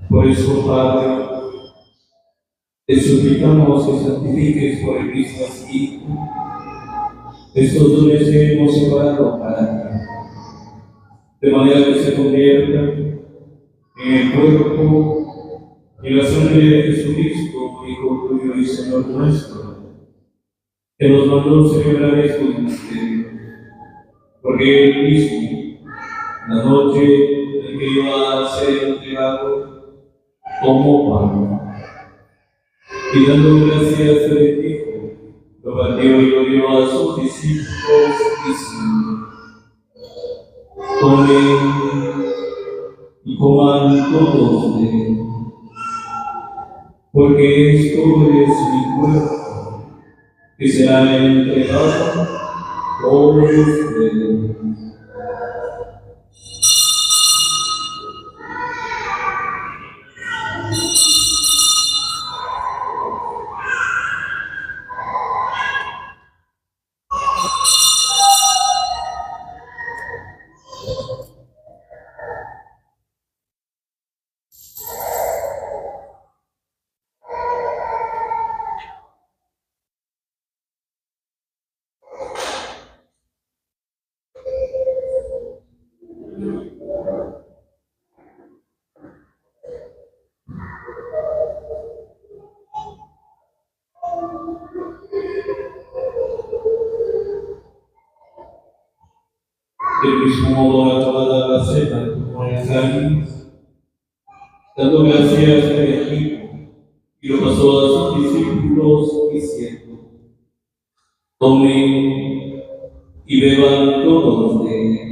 Por eso, Padre, te suplicamos que santifiques por el mismo Espíritu estos dones que hemos separado para ti, de manera que se conviertan en el cuerpo y la sangre de Jesucristo, Hijo tuyo y Señor nuestro, que nos mandó celebrar estos misterios, porque él mismo, la noche en que iba a ser entregado, tomó pan, y dando gracias se bendijo, lo partió y lo dio a sus discípulos, diciendo: tomen y coman todos de él, porque esto es mi cuerpo, que será entregado por ustedes. Del mismo modo, acabada la cena, tomó el cáliz, dando gracias al equipo, y lo pasó a sus discípulos, diciendo: tomen y beban todos de él,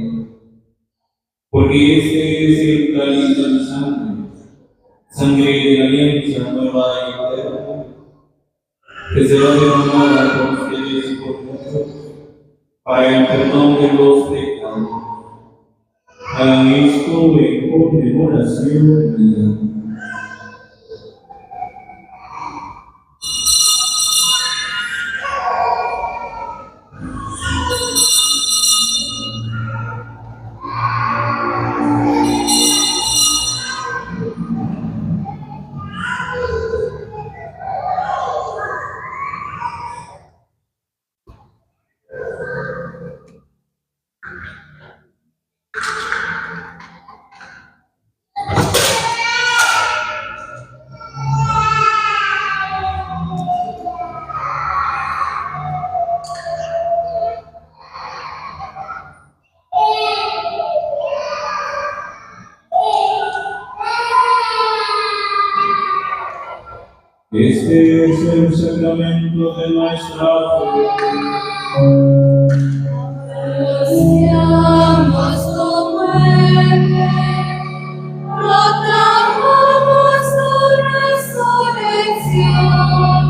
porque este es el cáliz de mi sangre, sangre de la alianza nueva y eterna, que será derramada por ustedes y por muchos, para el perdón de los pecados. Hagan esto en conmemoración mía. Este es el sacramento de nuestra fe. Anunciamos tu muerte, proclamamos tu resurrección.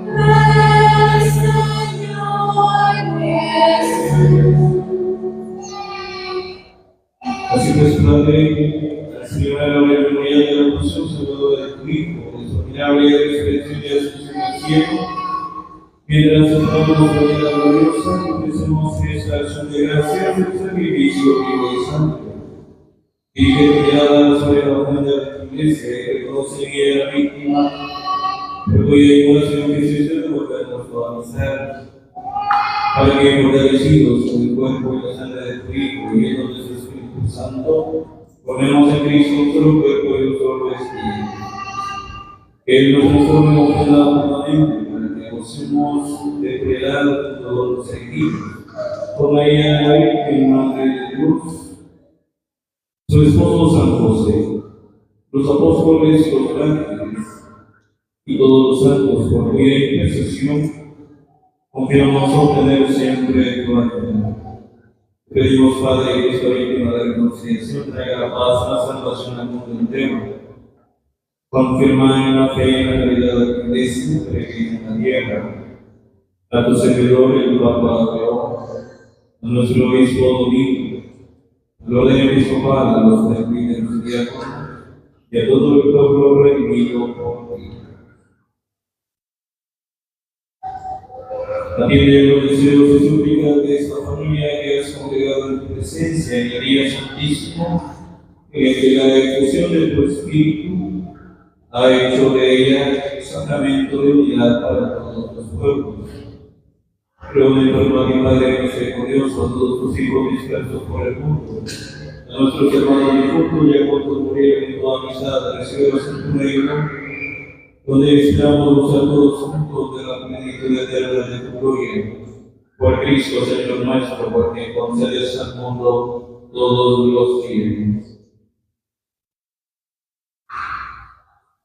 Ven, Señor Jesús. Así pues, Padre, al celebrar la memoria de la pasión salvadora de tu Hijo, de su admirable resurrección y ascensión al cielo, mientras celebramos la vida gloriosa, ofrecemos esta acción de gracias del sacrificio vivo y santo. Y que tu mirada sobre la ofrenda de tu iglesia y reconoce que era víctima, pero cuya inmolación que hiciste devolvernos tu amistad, para que, fortalecidos con el cuerpo y la sangre de tu Hijo, y llenos de su Espíritu Santo, ponemos en Cristo un solo cuerpo y un solo espíritu. Que Él nos transforme en ofrenda permanente, para que gocemos de piedad todos los elegidos. Con ella, la Virgen Madre de Dios, su esposo San José, los apóstoles y los ángeles, y todos los santos, por cuya intercesión confiamos obtener siempre tu ayuda. Pedimos, Padre, que esta víctima de reconciliación traiga la paz y la salvación al mundo entero. Confirma en la fe y en la caridad de tu iglesia, peregrina en la tierra, a tu servidor, el Papa León, a nuestro obispo Domingo, al orden episcopal, a los presbíteros y diáconos, y a todo el pueblo redimido por ti. Atiende los deseos y súplicas de esta familia que has congregado en tu presencia en el día santísimo, que la ejecución de tu Espíritu ha hecho de ella un sacramento de unidad para todos los pueblos. Reúne en torno a ti, Padre misericordioso, a todos tus hijos dispersos por el mundo, a nuestros hermanos difuntos y a cuantos murieron en tu amistad, recíbelos en tu reino, donde esperamos a todos juntos de la plenitud eterna de tu gloria. Por Cristo, Señor nuestro, porque concedes al mundo todos los bienes.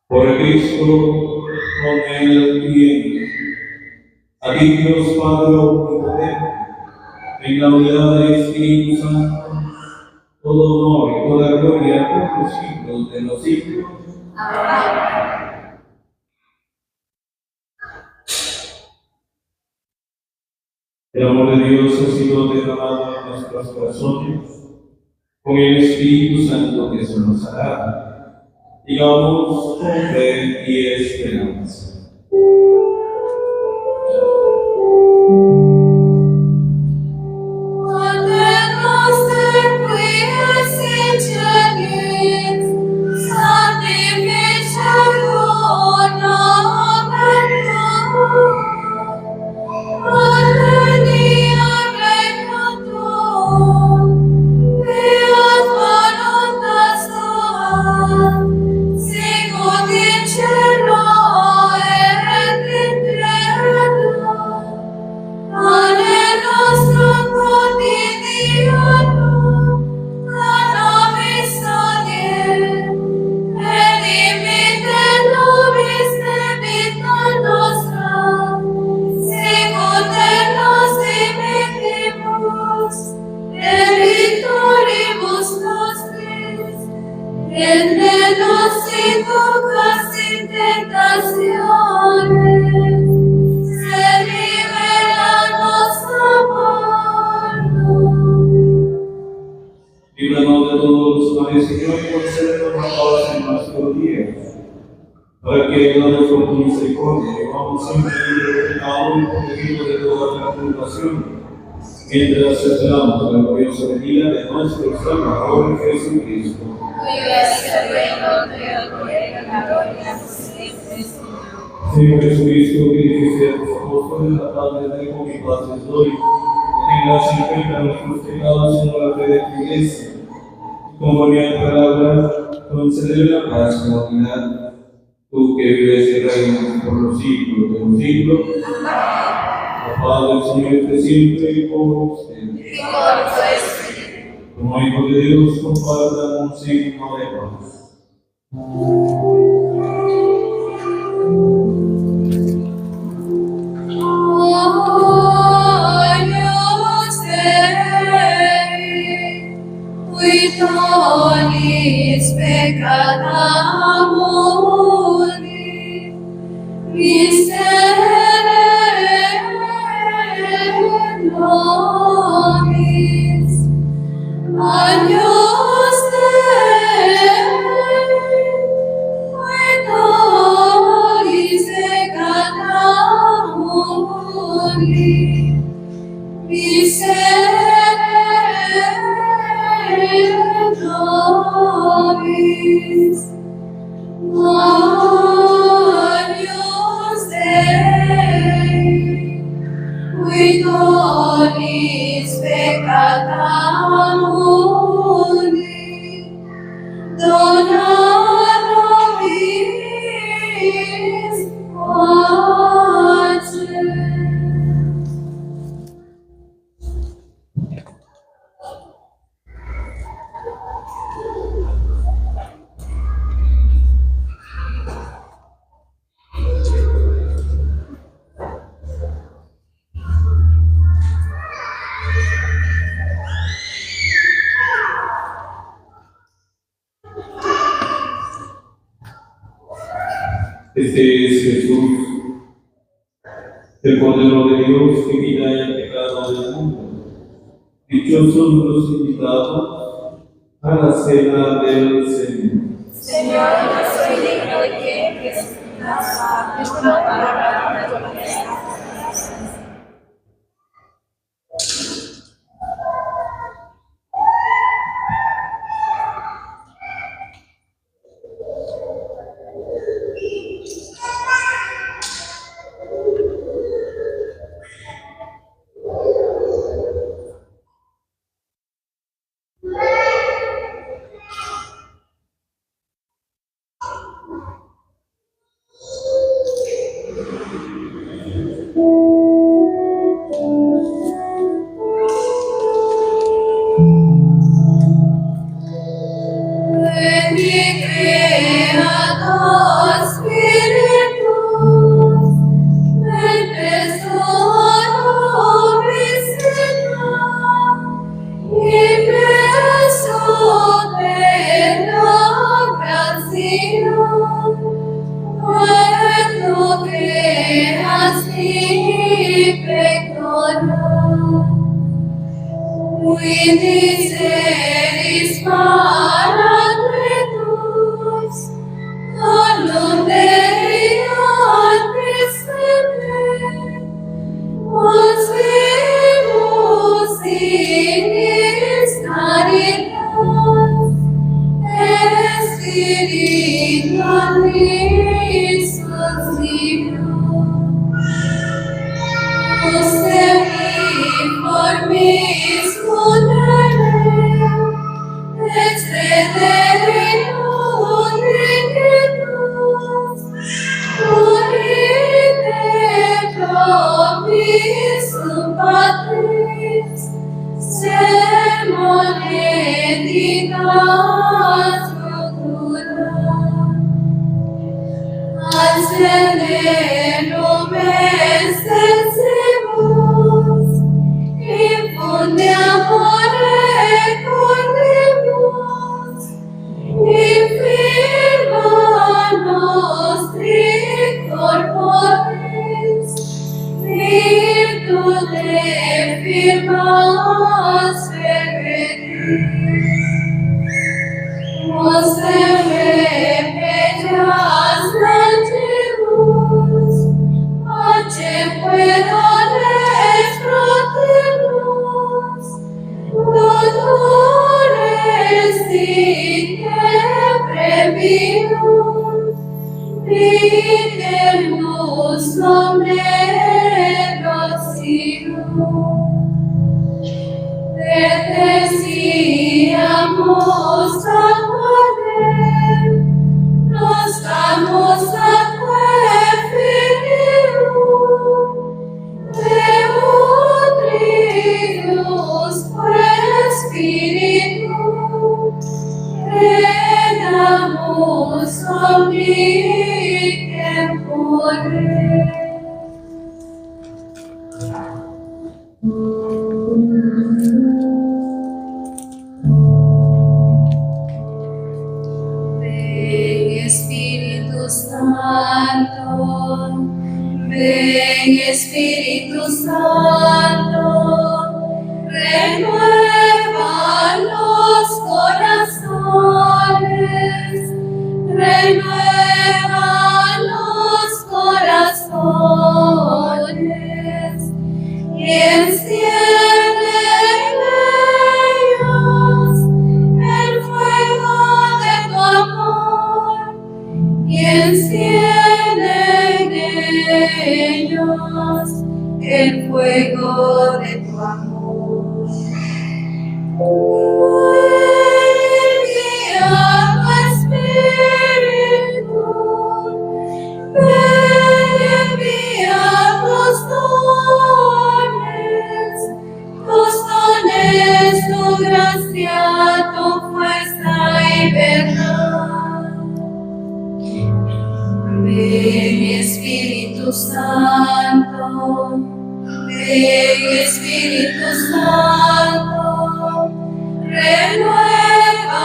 Por Cristo, con Él y en Él. A ti, Dios Padre omnipotente, en la unidad del Espíritu Santo, todo honor y toda gloria por los siglos de los siglos. Amén. El amor de Dios ha sido derramado en nuestros corazones con el Espíritu Santo que se nos hará. Digamos con fe y esperanza. Líbranos de todos los males, Señor, y concédenos la paz en nuestros días, para que, ayudados por tu misericordia, vivamos siempre libres de pecado y protegidos de toda perturbación, mientras esperamos la gloriosa venida de nuestro Salvador Jesucristo. Tuyo es el reino, tuyo el poder y la gloria, siempre, Señor. Señor Jesucristo, que dijiste a tus apóstoles, la paz les dejo, mi paz les doy. Tengas en cuenta nuestros pecados en la fe de tu iglesia. Conforme a tu palabra, conceder la paz y la unidad. Tú que vives y reinas por los siglos de los siglos. La paz del Señor esté siempre con ustedes. Y con tu espíritu. Como hijos de Dios, compartan un signo de paz. Miserere nobis, Agnus Dei, Aedoris peccata mundi, miserere nobis, Agnus Dei, qui nobis peccata mundi, dona nobis pace. Este es Jesús, el Cordero de Dios que quita el pecado del mundo. Dichosos los invitados a la cena del Señor. Señor, no soy digno de que entres en mi casa, es una palabra de tu promesa. Creator Spiritus, Mentes nobis impreso per la gratia, et tu creasti pectora. Quindi seris paracletus, donum Dei antis semper, possumus ignis caritas, et spiritualis suscipius. Formis mutere, excedere unicetus, unite promissum Patris, sermone ditas futura. Ascendere lumen sensimus, infunde amore cordimus, infirma nostri corporis, virtute firmas ferventis. Mostreme petras lentibus, pace puedones protemus, dolores dite previnum, videmus nomne Doxinum. Perteneciamos a poder, nos damos a filium, Deus Spiritum, redamus omnitempore. Ven Espíritu Santo, Ven Espíritu Santo, renueva los corazones, renueva los corazones y enciende en ellos el fuego de tu amor y enciende en ellos el fuego de tu amor. Envía tu Espíritu, ven y envía tus dones, tu gracia, tu fuerza y verdad. Ven Espíritu Santo, ven Espíritu Santo, renueva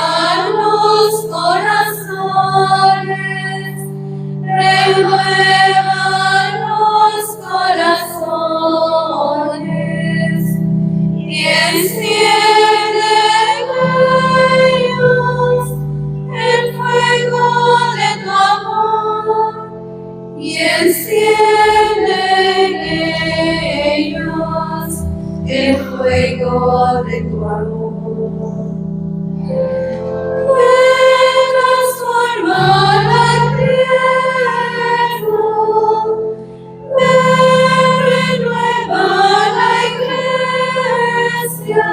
los corazones, renueva los corazones y enciende en ellos el fuego de tu amor y enciende en ellos el fuego de tu amor. Transforma la tierra, renueva la iglesia,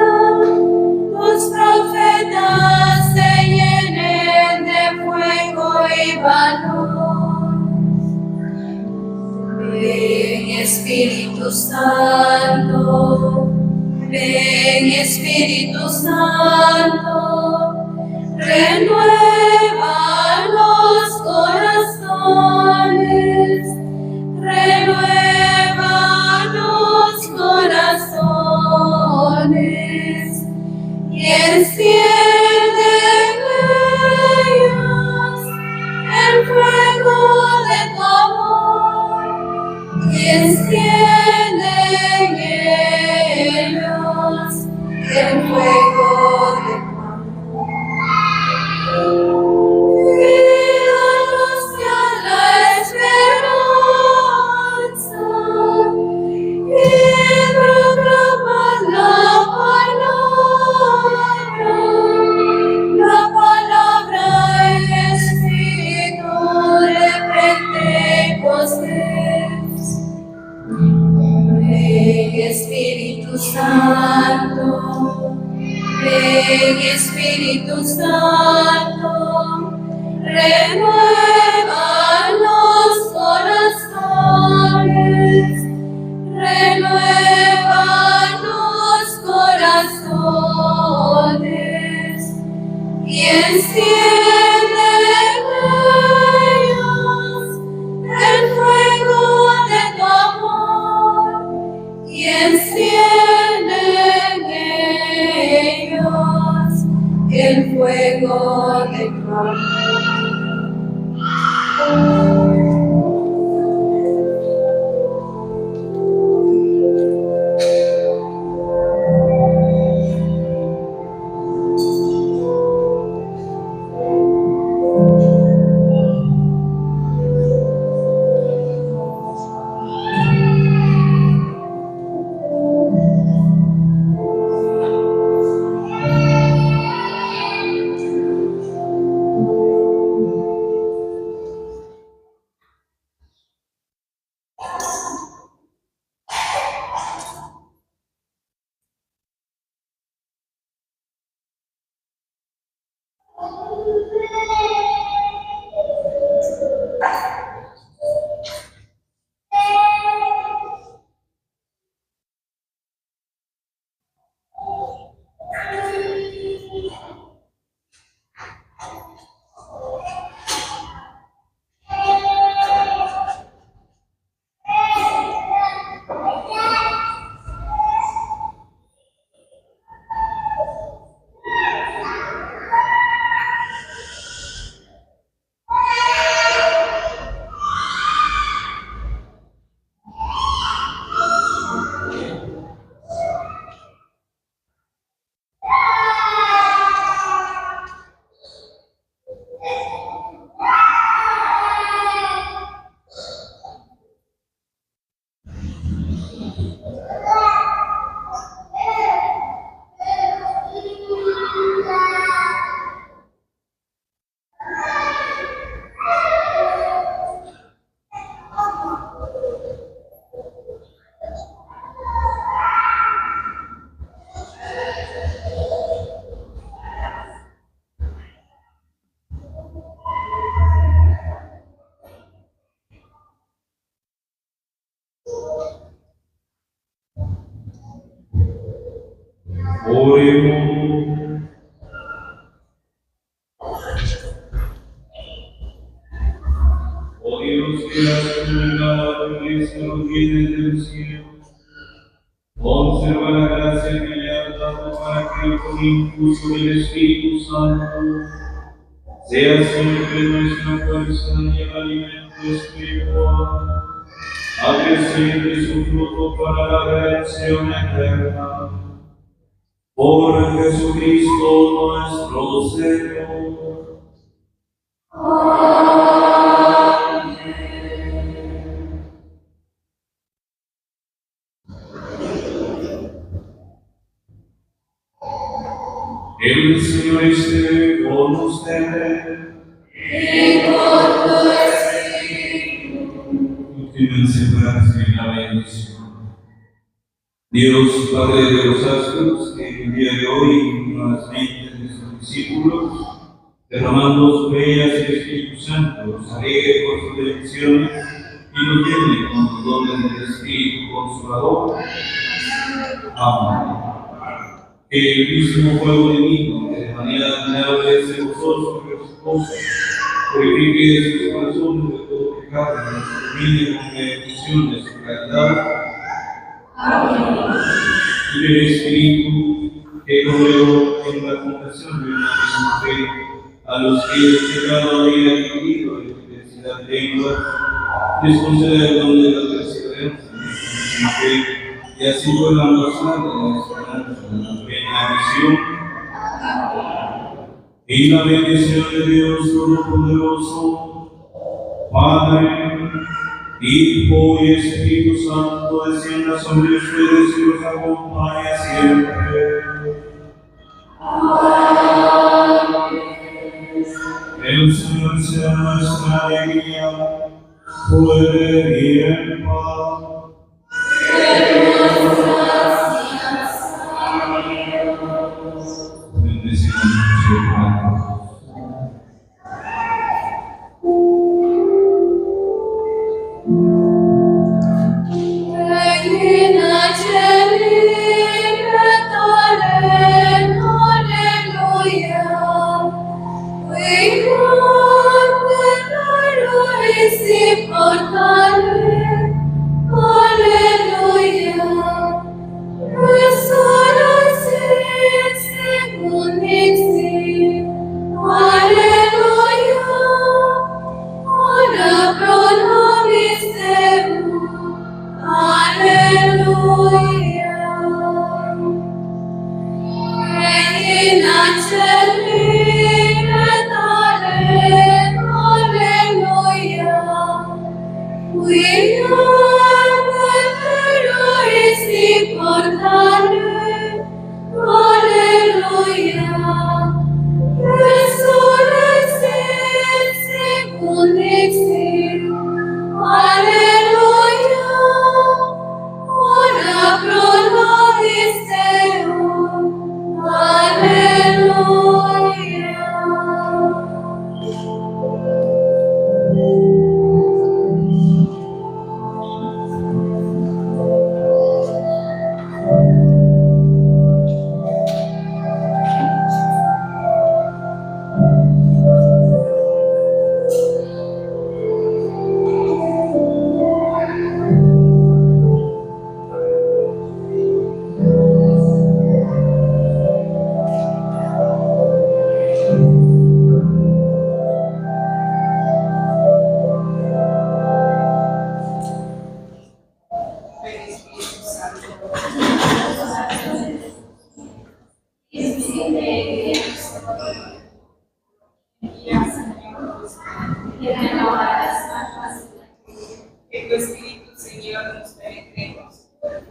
tus profetas se llenen de fuego y valor. Ven Espíritu Santo, ven Espíritu Santo, renueva los corazones, renueva los corazones y enciende en ellos el fuego de tu amor y enciende en ellos el fuego de tu amor. Guíanos hacia la esperanza y proclama la palabra en Espíritu de Pentecostés. Ven Espíritu Santo, ven Espíritu Santo, renueva los corazones, renueva los corazones y enciende en ellos el fuego de tu amor y enciende en ellos el fuego de tu amor. Oremos. Oh Dios, que has comunicado a tu iglesia los bienes del cielo, conserva la gracia que le has dado para que con impulso del Espíritu Santo sea siempre nuestra fuerza y el alimento espiritual, acreciente su fruto para la redención eterna. Por Jesucristo nuestro Señor. El Señor esté con ustedes. Y con tu espíritu. Últimense para recibir la bendición. Dios, Padre de los astros, que el día de hoy en las mentes de sus discípulos, derramando su bella y el Espíritu Santo, los alegre por sus bendiciones y nos llene con los dones del Espíritu Consolador. Amén. Que el mismo fuego divino, que de manera admirable es gozoso y respetuoso, purifique de sus corazones de todo pecado y nos ilumine con bendición de su caridad. Amén. Y el Espíritu que congregó en la confesión de una misma fe a los que el pecado había adquirido en diversidad de lenguas, les conceda el don de la perseverancia en esta misma fe, y así puedan gozar de la esperanza de la plena visión y la bendición de Dios Todopoderoso, Padre, Hijo y Espíritu Santo, descienda sobre ustedes y los acompañe siempre. El Señor sea nuestra alegría, fuere y en paz. Bendecimos su Padre. Que tu Espíritu, Señor, nos penetre en nosotros